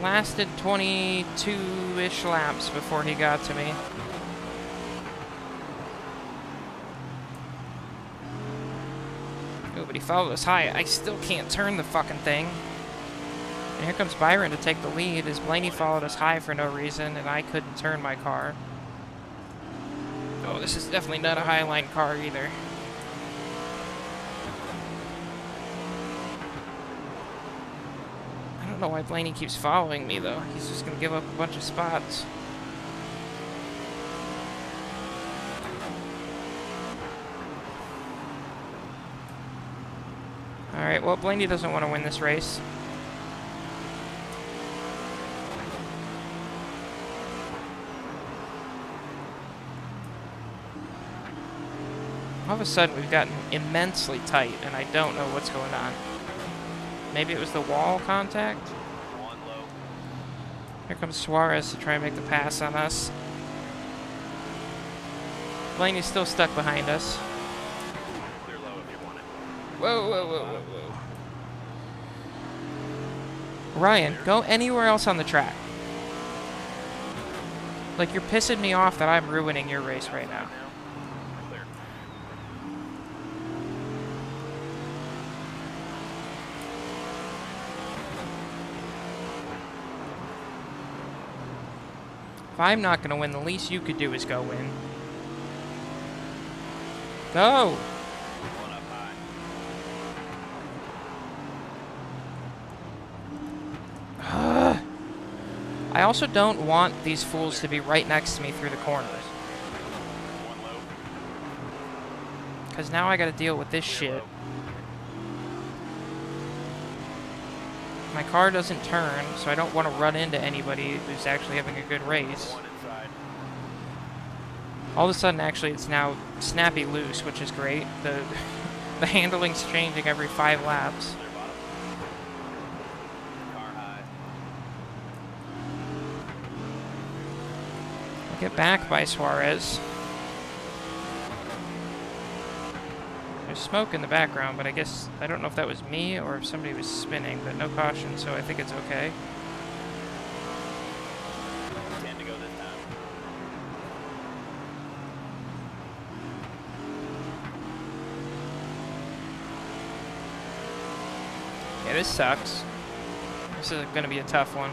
lasted 22-ish laps before he got to me. Oh, but he followed us high. I still can't turn the fucking thing. And here comes Byron to take the lead as Blaney followed us high for no reason and I couldn't turn my car. Oh, this is definitely not a Highline car either. I don't know why Blaney keeps following me, though. He's just going to give up a bunch of spots. Alright, well, Blaney doesn't want to win this race. All of a sudden, we've gotten immensely tight, and I don't know what's going on. Maybe it was the wall contact? Here comes Suarez to try and make the pass on us. Blaney's still stuck behind us. Whoa, whoa, whoa, whoa, whoa. Ryan, go anywhere else on the track. Like, you're pissing me off that I'm ruining your race right now. If I'm not going to win, the least you could do is go win. Go! I also don't want these fools to be right next to me through the corners. Because now I got to deal with this shit. My car doesn't turn, so I don't want to run into anybody who's actually having a good race. All of a sudden, actually, it's now snappy loose, which is great. The handling's changing every 5 laps. Get back by Suarez. There's smoke in the background, but I guess, I don't know if that was me or if somebody was spinning, but no caution, so I think it's okay. 10 to go this time. Yeah, this sucks. This is going to be a tough one.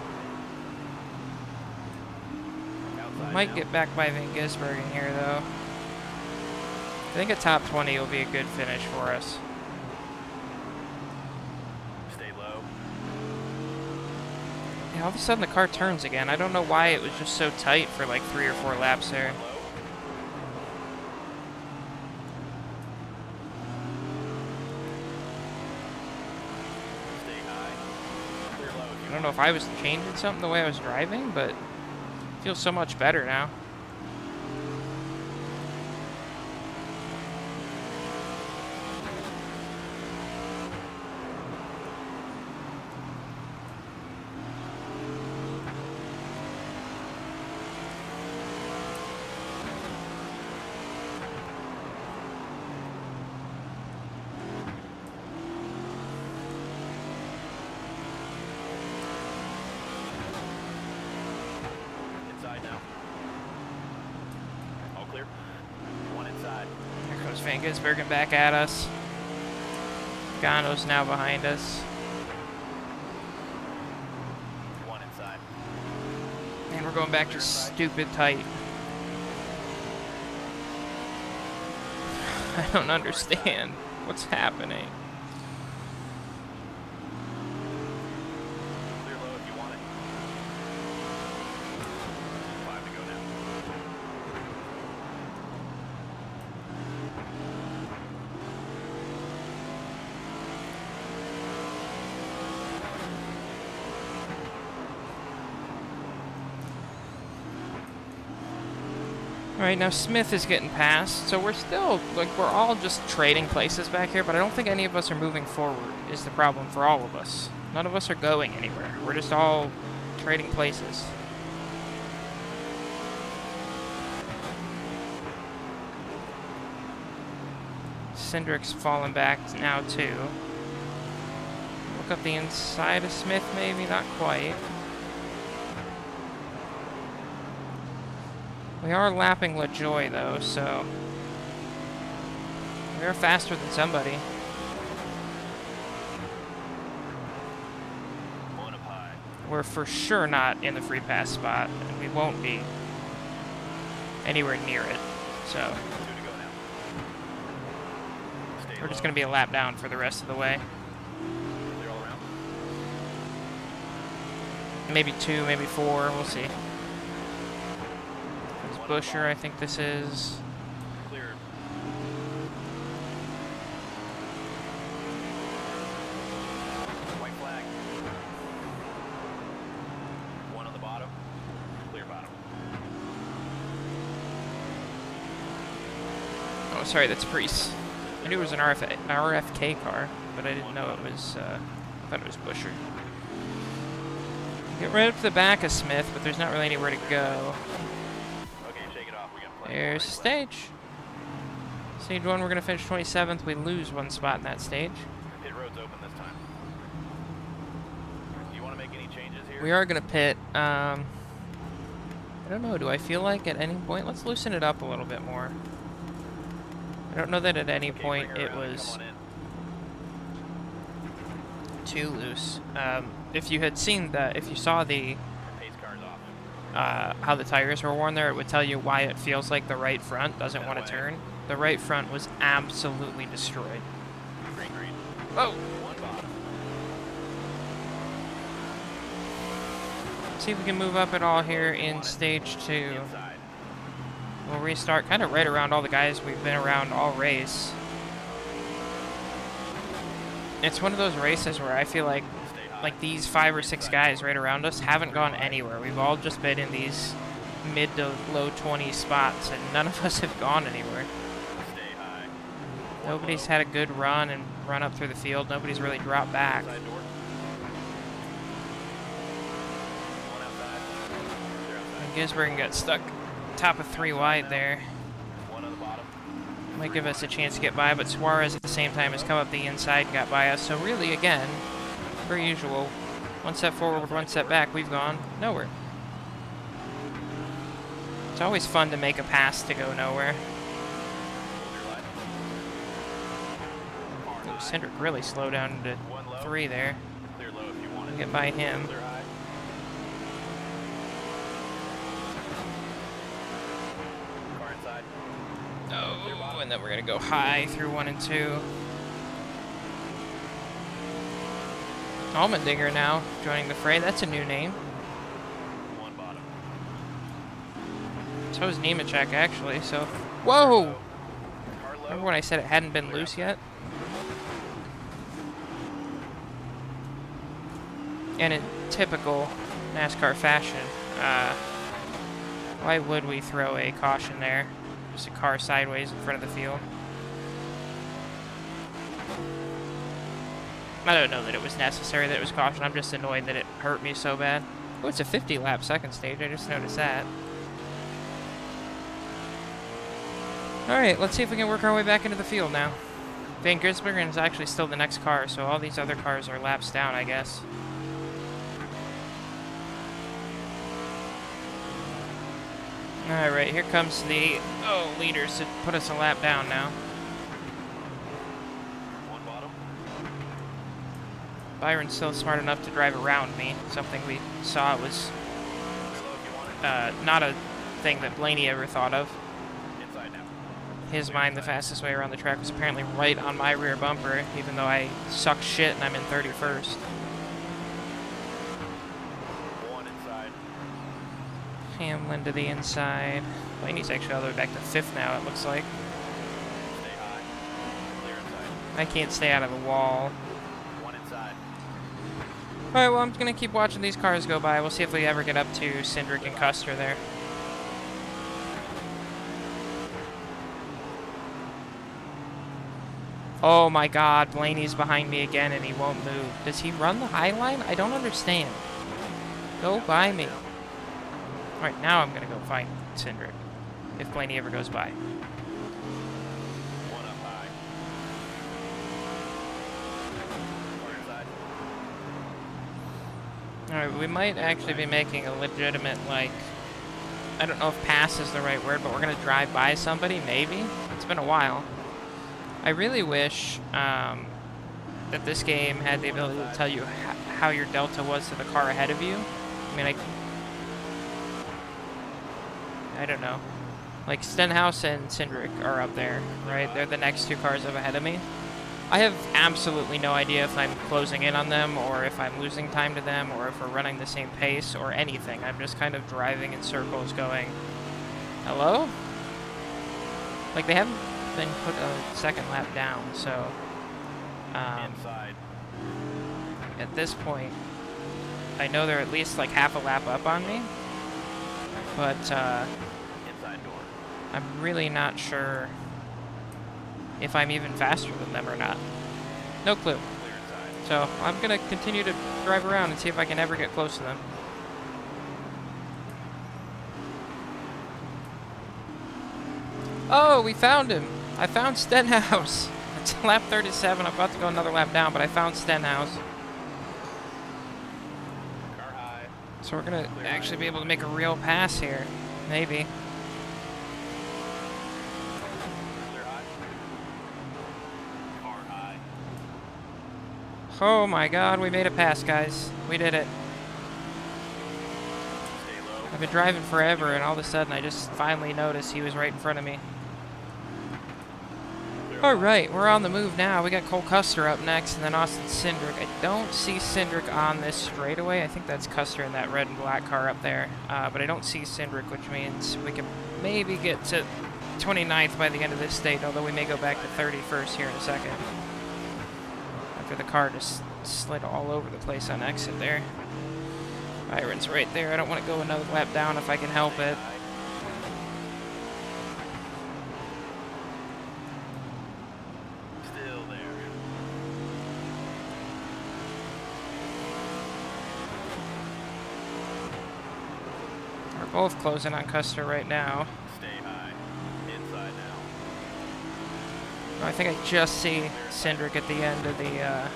We might get back by Van Gisbergen here, though. I think a top 20 will be a good finish for us. Stay low. Yeah, all of a sudden the car turns again. I don't know why it was just so tight for like 3 or 4 laps there. Stay high. Clear low. I don't know if I was changing something the way I was driving, but it feels so much better now. Inside now. All clear. One inside. Here comes Van Gisbergen back at us. Gano's now behind us. One inside. And we're going back to stupid tight. I don't understand what's happening. Clear low if you want it. 5 to go now. Alright, now Smith is getting past, so we're still, like, we're all just trading places back here, but I don't think any of us are moving forward, is the problem for all of us. None of us are going anywhere. We're just all trading places. Cindric's falling back now, too. Look up the inside of Smith, maybe? Not quite. We are lapping LaJoy, though, so we are faster than somebody. One up high. We're for sure not in the free pass spot, and we won't be anywhere near it. So 2 to go now. Stay we're just low. going to be a lap down for the rest of the way. Clear all around. Maybe 2, maybe 4, we'll see. Busher, I think this is. Clear. White flag. One on the bottom. Clear bottom. Oh, sorry, that's Priest. I knew it was an RFK car, but I didn't know it was, I thought it was Busher. Get right up to the back of Smith, but there's not really anywhere to go. There's the stage. Stage 1, we're going to finish 27th. We lose 1 spot in that stage. Pit road's open this time. Do you want to make any changes here? We are going to pit. I don't know. Do I feel like at any point? Let's loosen it up a little bit more. I don't know that at any point it was too loose. If you had seen the, if you saw the Pace car's off. how the tires were worn there, it would tell you why it feels like the right front doesn't want to turn. The right front was absolutely destroyed. Green, green. Oh! One bottom. See if we can move up at all here in stage 2. Inside. We'll restart kind of right around all the guys we've been around all race. It's one of those races where I feel like these 5 or 6 guys right around us haven't gone anywhere. We've all just been in these mid to low 20 spots, and none of us have gone anywhere. Stay high. Nobody's had a good run and run up through the field. Nobody's really dropped back. Side door. One outside. They're outside. Gisbergen got stuck top of 3 wide there. One on the bottom. Might give us a chance to get by, but Suarez at the same time has come up the inside and got by us. So really, again, per usual, 1 step forward, 1 step back, we've gone nowhere. It's always fun to make a pass to go nowhere. Hold your line. Cindric really slowed down into 3 there. Clear low if you want it. Get by him. Clear high. Car inside. Oh, and then we're gonna go high through 1 and 2. Almondinger now joining the fray. That's a new name. 1 bottom. So is Nemechek, actually, so... Whoa! Car low. Remember when I said it hadn't been loose yet? And in typical NASCAR fashion, why would we throw a caution there? Just a car sideways in front of the field. I don't know that it was necessary that it was caution. I'm just annoyed that it hurt me so bad. Oh, it's a 50-lap second stage. I just noticed that. Alright, let's see if we can work our way back into the field now. Van Gisbergen is actually still the next car, so all these other cars are laps down, I guess. Alright, here comes the leaders to put us a lap down now. 1 bottom. Byron's still smart enough to drive around me, something we saw was Clear low if you want it. not a thing that Blaney ever thought of. Inside now. His mind, the fastest way around the track was apparently right on my rear bumper, even though I suck shit and I'm in 31st. 1 inside. Hamlin to the inside. Blaney's actually all the way back to 5th now, it looks like. Stay high. Clear inside. I can't stay out of the wall. 1 inside. Alright, well, I'm going to keep watching these cars go by. We'll see if we ever get up to Cindric and Custer there. Oh my god, Blaney's behind me again and he won't move. Does he run the high line? I don't understand. Go by me. Alright, now I'm going to go find Cindric. If Blaney ever goes by. 1 up high. Car inside. Alright, we might actually be making a legitimate, like... I don't know if pass is the right word, but we're going to drive by somebody, maybe? It's been a while. I really wish that this game had the ability to tell you how your delta was to the car ahead of you. I mean, I don't know. Like, Stenhouse and Cindric are up there, right? They're the next 2 cars up ahead of me. I have absolutely no idea if I'm closing in on them, or if I'm losing time to them, or if we're running the same pace, or anything. I'm just kind of driving in circles going, hello? Like, they haven't been put a second lap down, so Inside. at this point, I know they're at least like half a lap up on me, but Inside door. I'm really not sure if I'm even faster than them or not. No clue. Clear inside. So I'm gonna continue to drive around and see if I can ever get close to them. Oh, we found him! I found Stenhouse! It's lap 37. I'm about to go another lap down, but I found Stenhouse. Car high. So we're gonna actually be able to make a real pass here. Maybe. Clear high. Car high. Oh my god, we made a pass, guys. We did it. Stay low. I've been driving forever, and all of a sudden I just finally noticed he was right in front of me. Alright, we're on the move now. We got Cole Custer up next, and then Austin Cindric. I don't see Cindric on this straightaway. I think that's Custer in that red and black car up there. But I don't see Cindric, which means we can maybe get to 29th by the end of this stage, although we may go back to 31st here in a second. After the car just slid all over the place on exit there. Byron's right there. I don't want to go another lap down if I can help it. Still there. We're both closing on Custer right now. Stay high. Inside now. I think I just see Cindric at the end of the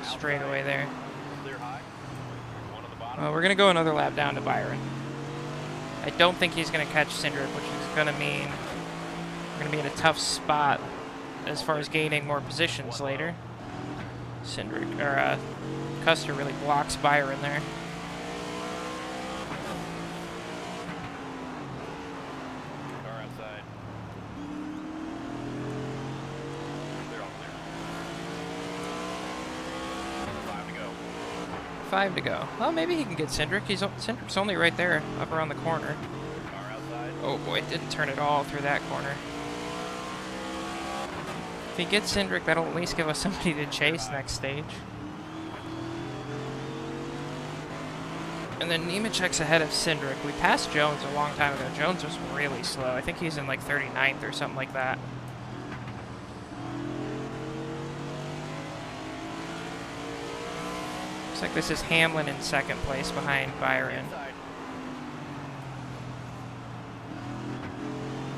straightaway there. Clear high. 1 on the bottom. Well, we're going to go another lap down to Byron. I don't think he's going to catch Cindric, which is going to mean we're going to be in a tough spot as far as gaining more positions later. Custer really blocks Byron there. Car outside. They're all clear. 5 to go. 5 to go. Well, maybe he can get Cindric. Cindric's only right there, up around the corner. Car outside. Oh boy, didn't turn it all through that corner. If he gets Cindric, that'll at least give us somebody to chase next stage. And then Nemechek's ahead of Cindric. We passed Jones a long time ago. Jones was really slow. I think he's in like 39th or something like that. Looks like this is Hamlin in second place behind Byron.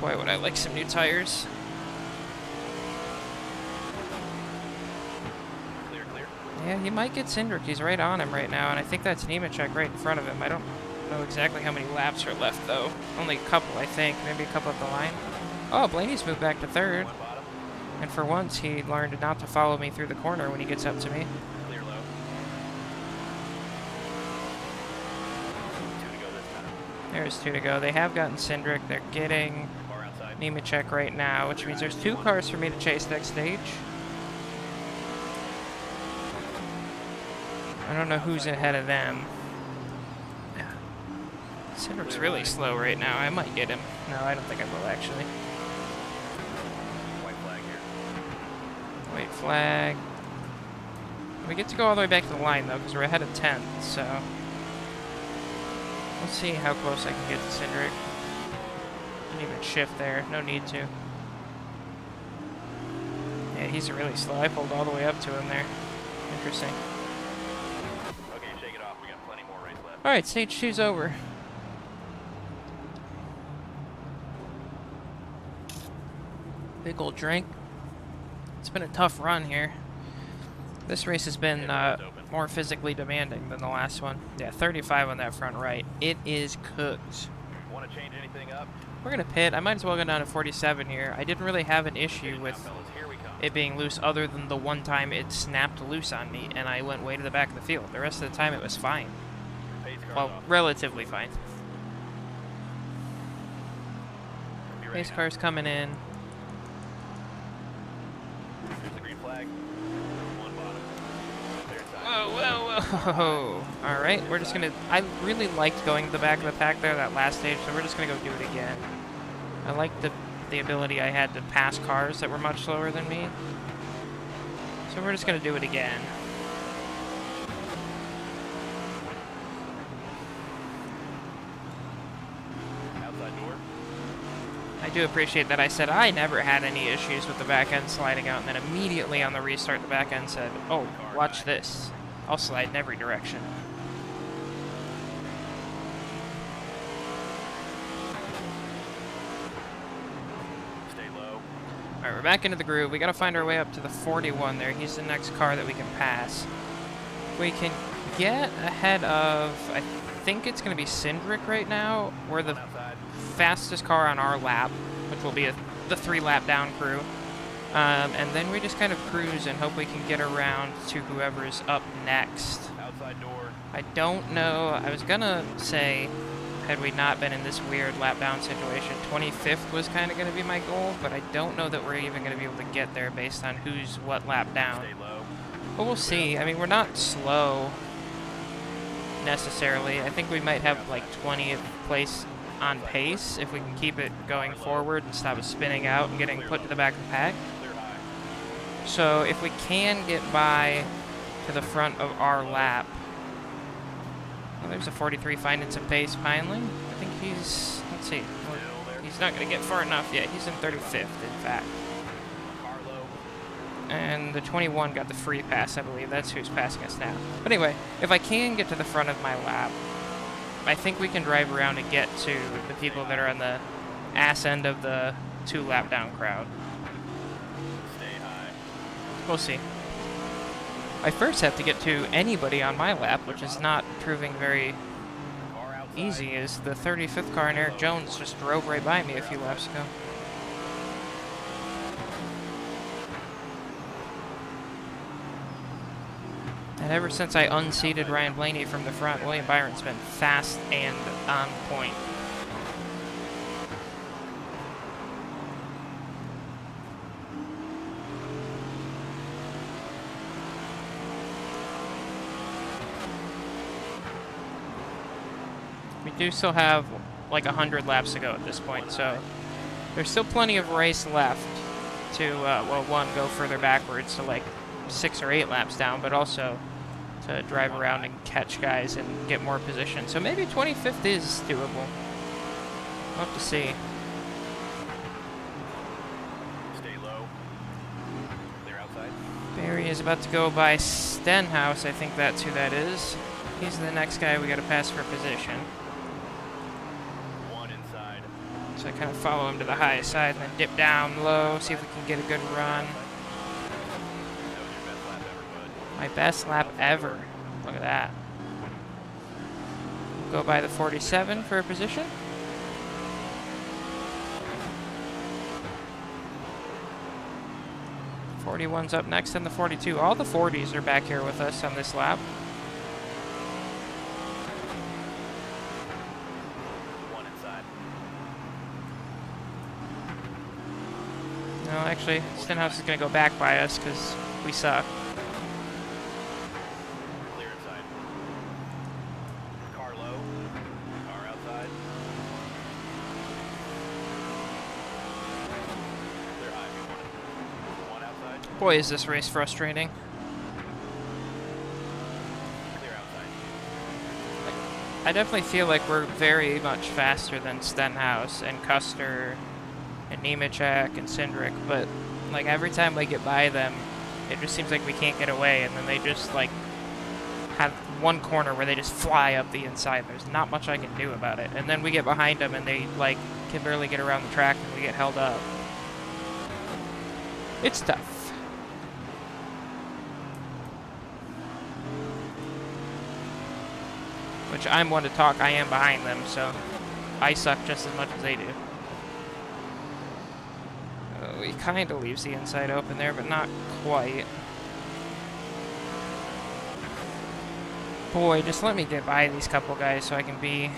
Boy, would I like some new tires. Yeah, he might get Cindric. He's right on him right now, and I think that's Nemechek right in front of him. I don't know exactly how many laps are left, though. Only a couple, I think. Maybe a couple up the line. Oh, Blaney's moved back to third. And for once, he learned not to follow me through the corner when he gets up to me. Clear low. 2 to go this time. There's 2 to go. They have gotten Cindric. They're getting Car outside. Nemechek right now, which means there's 2 cars for me to chase next stage. I don't know who's ahead of them. Cindric's really slow right now. I might get him. No, I don't think I will, actually. White flag here. White flag. We get to go all the way back to the line, though, because we're ahead of 10th, so... We'll see how close I can get to Cindric. Didn't even shift there. No need to. Yeah, he's really slow. I pulled all the way up to him there. Interesting. Okay, shake it off. We got plenty more race left. Alright, stage 2's over. Big old drink. It's been a tough run here. This race has been more physically demanding than the last one. Yeah, 35 on that front right. It is cooked. Want to change anything up? We're going to pit. I might as well go down to 47 here. I didn't really have an issue with Here we come. it being loose other than the one time it snapped loose on me and I went way to the back of the field. The rest of the time it was fine. Pace car's Well, off. relatively fine. Be ready Pace now. car's coming in. There's the green flag. One bottom. Clear side. Whoa, whoa, whoa. Alright, we're just gonna... I really liked going to the back of the pack there that last stage, so we're just gonna go do it again. I liked the ability I had to pass cars that were much slower than me. So we're just gonna do it again. Outside door. I do appreciate that I said I never had any issues with the back end sliding out, and then immediately on the restart the back end said, oh, watch this. I'll slide in every direction. Stay low. Alright, we're back into the groove. We gotta find our way up to the 41 there. He's the next car that we can pass. We can get ahead of, I think it's gonna be Cindric right now. We're the Outside. fastest car on our lap, which will be the 3-lap down crew. And then we just kind of cruise and hope we can get around to whoever's up next. Outside door. I don't know. I was gonna say, had we not been in this weird lap down situation, 25th was kind of gonna be my goal, but I don't know that we're even gonna be able to get there based on who's what lap down. Stay low. But we'll see. I mean, we're not slow necessarily. I think we might have like 20th place on pace if we can keep it going forward and stop us spinning out and getting put to the back of the pack. Clear high. So if we can get by to the front of our lap. Well, there's a 43 finding some pace finally. I think he's, let's see, well, Middle there. he's not going to get far enough yet. He's in 35th, in fact. Car low. And the 21 got the free pass, I believe. That's who's passing us now. But anyway, if I can get to the front of my lap, I think we can drive around and get to the people that are on the ass end of the 2-lap down crowd. Stay high. We'll see. I first have to get to anybody on my lap, which is not proving very Car outside. easy, as the 35th car and Eric Jones just drove right by me a few laps ago. And ever since I unseated Ryan Blaney from the front, William Byron's been fast and on point. We do still have like 100 laps to go at this point, so there's still plenty of race left to, well, one, go further backwards to like 6 or 8 laps down, but also to drive around and catch guys and get more position. So maybe 25th is doable. We'll have to see. Stay low. Clear outside. Barry is about to go by Stenhouse. I think that's who that is. He's the next guy we got to pass for position. One inside. So I kind of follow him to the high side and then dip down low, see if we can get a good run. That was your best lap ever, bud. My best lap ever. Look at that. We'll go by the 47 for a position. '41's up next, and the 42. All the 40s are back here with us on this lap. One inside. No, actually, Stenhouse is going to go back by us because we suck. Clear inside. Car low. Car outside. Clear high. One outside. Boy, is this race frustrating. Clear outside. I definitely feel like we're very much faster than Stenhouse and Custer and Nemechek and Cindric, but like every time we get by them, it just seems like we can't get away, and then they just like have one corner where they just fly up the inside. There's not much I can do about it, and then we get behind them and they like can barely get around the track and we get held up. It's tough. Which I'm one to talk, I am behind them, so I suck just as much as they do. He kind of leaves the inside open there, but not quite. Boy, just let me get by these couple guys so I can be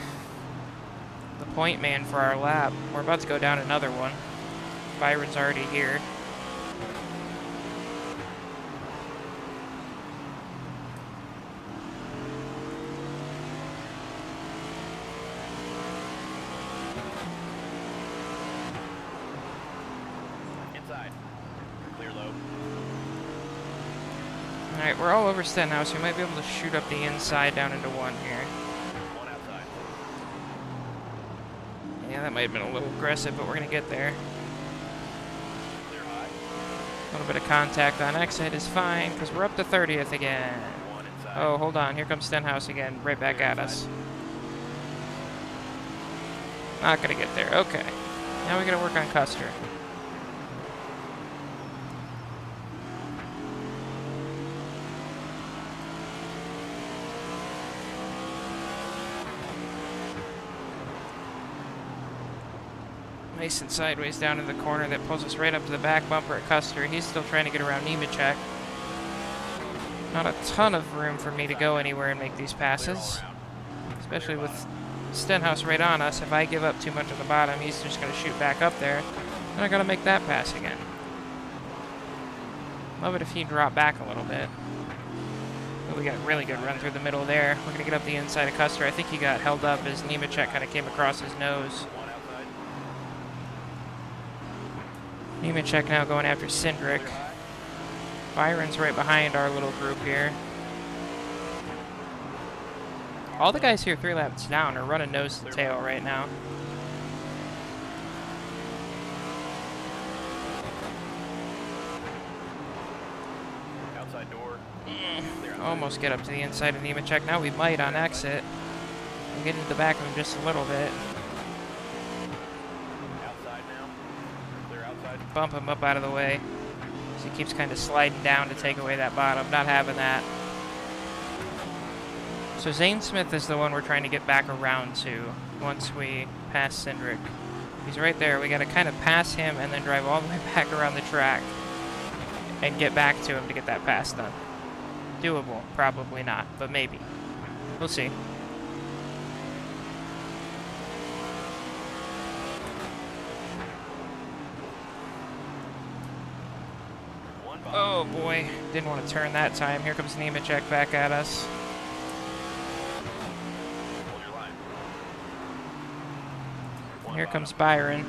the point man for our lap. We're about to go down another one. Byron's already here. Inside. Clear low. Alright, we're all over Stenhouse. We might be able to shoot up the inside down into one here. One outside. Yeah, that might have been a little aggressive, but we're going to get there. Clear high. A little bit of contact on exit is fine, because we're up to 30th again. One inside. Oh, hold on. Here comes Stenhouse again, right back at us. Not going to get there. Okay. Now we got to work on Custer. Nice and sideways down in the corner that pulls us right up to the back bumper at Custer. He's still trying to get around Nemechek. Not a ton of room for me to go anywhere and make these passes, especially with Stenhouse right on us. If I give up too much at the bottom, he's just going to shoot back up there, and I got to make that pass again. Love it if he dropped back a little bit. But we got a really good run through the middle there. We're going to get up the inside of Custer. I think he got held up as Nemechek kind of came across his nose. One outside. Nemechek now going after Cindric. Clear high. Byron's right behind our little group here. All the guys here 3 laps down are running nose to tail right now. Outside door. Clear outside. Almost get up to the inside of Nemechek. Now we might on exit. We'll get into the back of him just a little bit. Outside now. Clear outside. Bump him up out of the way. So he keeps kind of sliding down to take away that bottom. Not having that. So Zane Smith is the one we're trying to get back around to once we pass Cindric. He's right there. We got to kind of pass him and then drive all the way back around the track and get back to him to get that pass done. doable? Probably not, but maybe. We'll see. Oh boy, didn't want to turn that time. Here comes Nemechek back at us. Here comes Byron.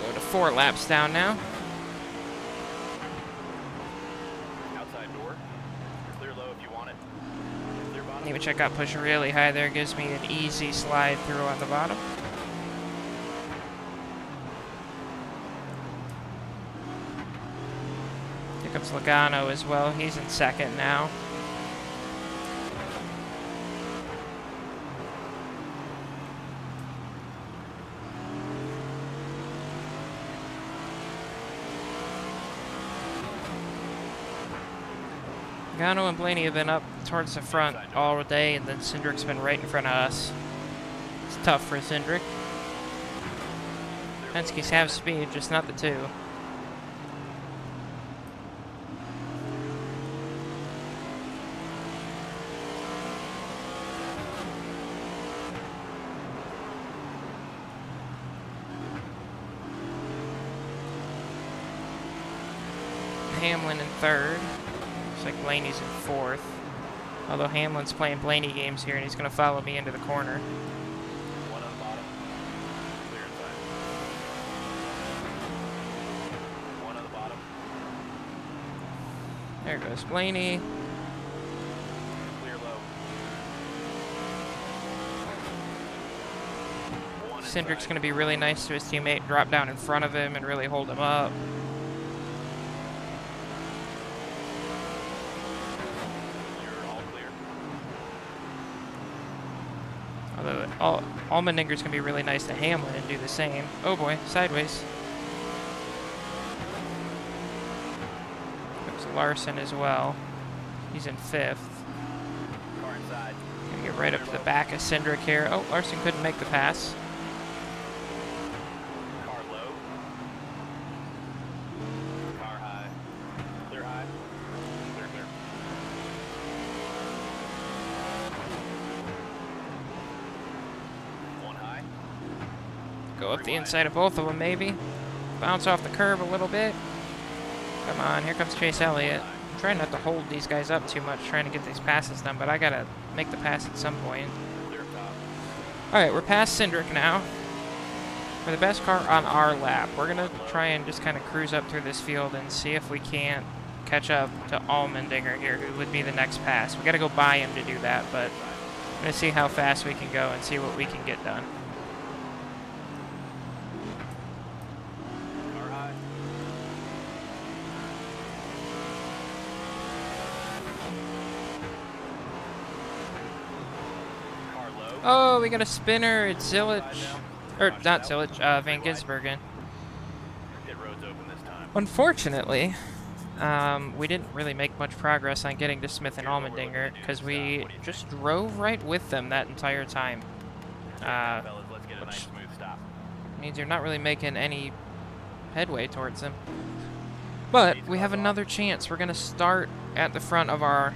We'll go to 4 laps down now. Nemechek got pushed really high there. Gives me an easy slide through on the bottom. Here comes Logano as well. He's in second now. Logano and Blaney have been up towards the front all day, and then Cindric's been right in front of us. It's tough for Cindric. Penske's have speed, just not the 2. Hamlin in 3rd. Looks like Blaney's in 4th. Although Hamlin's playing Blaney games here, and he's going to follow me into the corner. One on the bottom. Clear inside. One on the bottom. There goes Blaney. Clear low. Cindric's going to be really nice to his teammate, drop down in front of him and really hold him up. Although Allmendinger's going to be really nice to Hamlin and do the same. Oh boy, sideways. There's Larson as well. He's in 5th. Car inside. Gonna get right up to the back of Cindric here. Oh, Larson couldn't make the pass. Car low. Car high. Clear high. Clear, clear. One high. Go up the inside of both of them, maybe. Bounce off the curb a little bit. Come on, here comes Chase Elliott. I'm trying not to hold these guys up too much, trying to get these passes done, but I gotta make the pass at some point. Clear top. Alright, we're past Cindric now. We're the best car on our lap. We're gonna try and just kind of cruise up through this field and see if we can't catch up to Allmendinger here, who would be the next pass. We gotta go by him to do that, but I'm gonna see how fast we can go and see what we can get done. Car high. Car low. Oh, we got a spinner. It's Zilich. Side now. Or, Caution not out. Zilich, Van Gisbergen. Pit road's open this time. Unfortunately, we didn't really make much progress on getting to Smith and Allmendinger because we just drove right with them that entire time. Fellas, let's get a nice Which smooth stop. means you're not really making any headway towards them. But we have another chance. We're going to start at the front of our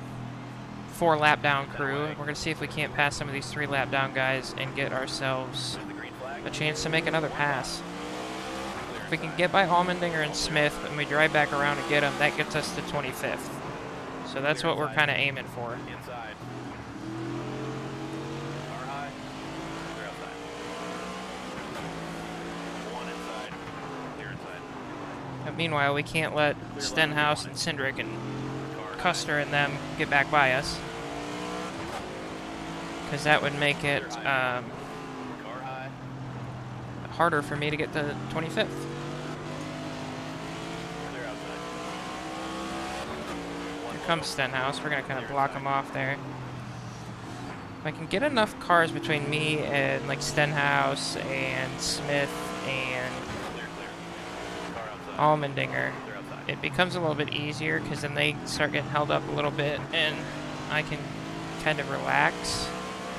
4 lap down crew. We're going to see if we can't pass some of these 3 lap down guys and get ourselves There's the green flag. a chance to make another pass. If we can get by Allmendinger and Smith and we drive back around and get them, that gets us to 25th. So that's what we're kind of aiming for. Inside. Car high. Clear outside. One inside. Clear inside. And meanwhile, we can't let Stenhouse and Cindric and Car high. Custer and them get back by us, because that would make it Car high. harder for me to get to 25th. Clear outside. One Here comes Stenhouse. We're going to kind of block him off there. If I can get enough cars between me and like Stenhouse and Smith and clear, clear. Car outside. Allmendinger, Clear outside. it becomes a little bit easier because then they start getting held up a little bit and I can kind of relax.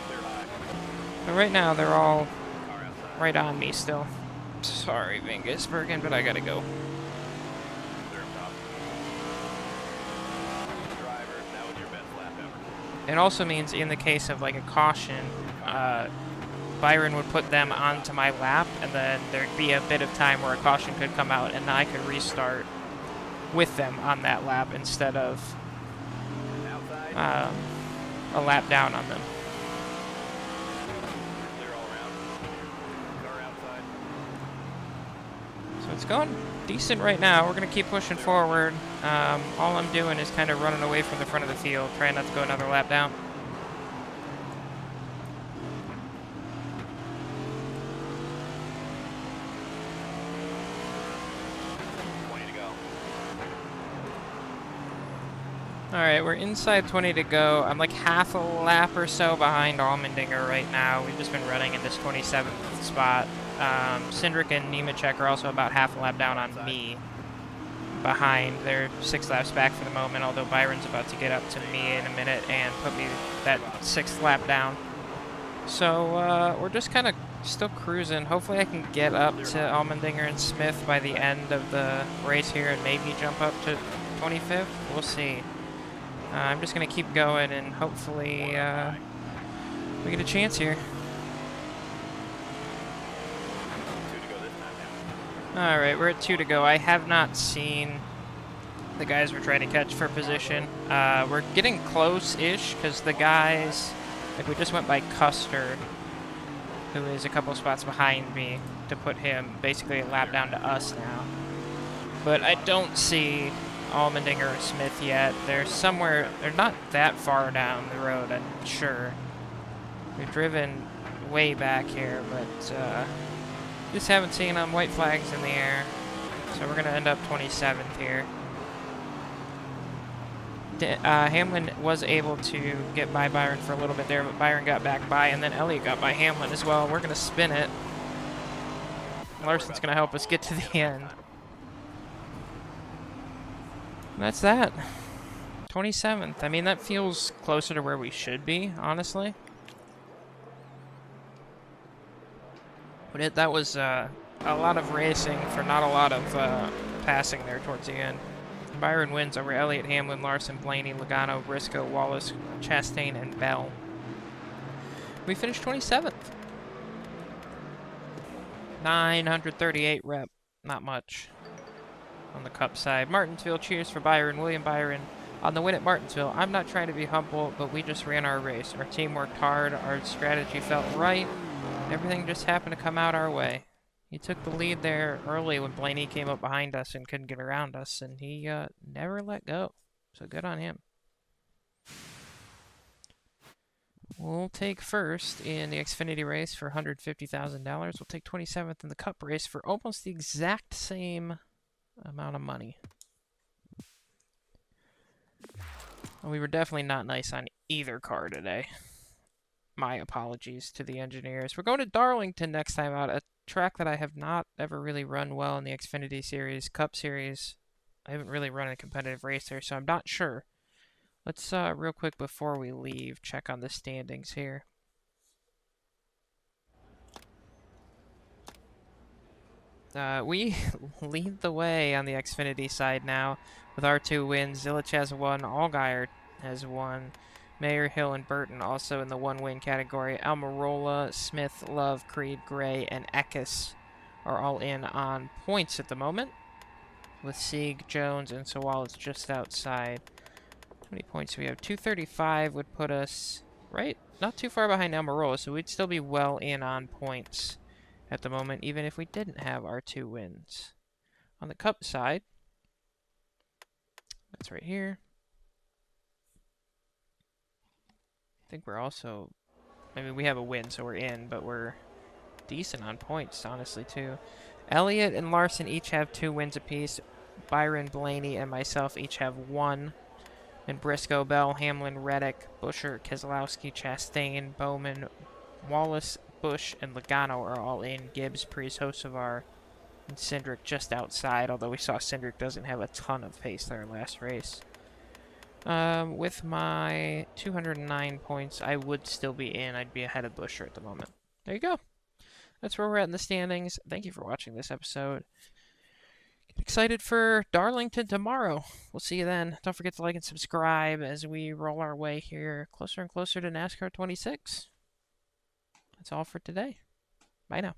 Clear high. But right now, they're all Car outside. right on me still. Sorry, Vingusbergen, but I gotta go. Clear up top. Driver, that was your best lap ever. It also means in the case of like a caution, Byron would put them onto my lap, and then there'd be a bit of time where a caution could come out, and I could restart with them on that lap instead of Outside. a lap down on them. Clear all around. Car outside. So it's going decent right now. We're going to keep pushing forward. All I'm doing is kind of running away from the front of the field, trying not to go another lap down. Alright, we're inside 20 to go. I'm like half a lap or so behind Allmendinger right now. We've just been running in this 27th spot. Cindric and Nemechek are also about half a lap down on me. Behind. They're 6 laps back for the moment, although Byron's about to get up to me in a minute and put me that 6th lap down. So we're just kind of still cruising. Hopefully I can get up to Allmendinger and Smith by the end of the race here and maybe jump up to 25th. We'll see. I'm just going to keep going and hopefully we get a chance here. 2 to go this time now. Alright, we're at 2 to go. I have not seen the guys we're trying to catch for position. We're getting close-ish because the guys, like we just went by Custer, who is a couple spots behind me, to put him basically a lap down to us now. But I don't see Allmendinger or Smith yet. They're somewhere, they're not that far down the road, I'm sure. We've driven way back here, but just haven't seen them. White flags in the air. So we're going to end up 27th here. Hamlin was able to get by Byron for a little bit there, but Byron got back by, and then Elliott got by Hamlin as well. We're going to spin it. Larson's going to help us get to the end. That's that. 27th. I mean, that feels closer to where we should be, honestly. But that was a lot of racing for not a lot of passing there towards the end. Byron wins over Elliott, Hamlin, Larson, Blaney, Logano, Briscoe, Wallace, Chastain, and Bell. We finished 27th. 938 rep. Not much. On the Cup side. Martinsville, cheers for Byron. William Byron on the win at Martinsville. I'm not trying to be humble, but we just ran our race. Our team worked hard. Our strategy felt right. Everything just happened to come out our way. He took the lead there early when Blaney came up behind us and couldn't get around us, and he never let go. So good on him. We'll take first in the Xfinity race for $150,000. We'll take 27th in the Cup race for almost the exact same amount of money. Well, we were definitely not nice on either car today. My apologies to the engineers. We're going to Darlington next time out, a track that I have not ever really run well in the Xfinity Series, Cup Series. I haven't really run a competitive race there, so I'm not sure. Let's, real quick before we leave, check on the standings here. We lead the way on the Xfinity side now with our 2 wins. Zilich has 1, Allgaier has 1, Mayer, Hill, and Burton also in the 1-win category. Almirola, Smith, Love, Creed, Gray, and Eckes are all in on points at the moment, with Sieg, Jones, and Sawalli's just outside. How many points do we have? 235 would put us right, not too far behind Almirola, so we'd still be well in on points at the moment, even if we didn't have our 2 wins. On the Cup side, that's right here. I think we're also, I mean, we have a win, so we're in, but we're decent on points, honestly, too. Elliott and Larson each have 2 wins apiece. Byron, Blaney, and myself each have 1. And Briscoe, Bell, Hamlin, Reddick, Busher, Keselowski, Chastain, Bowman, Wallace, Busch, and Logano are all in. Gibbs, Priest, Hocevar, and Cindric just outside, although we saw Cindric doesn't have a ton of pace there last race. With my 209 points, I would still be in. I'd be ahead of Busher at the moment. There you go. That's where we're at in the standings. Thank you for watching this episode. Get excited for Darlington tomorrow. We'll see you then. Don't forget to like and subscribe as we roll our way here closer and closer to NASCAR 26. That's all for today. Bye now.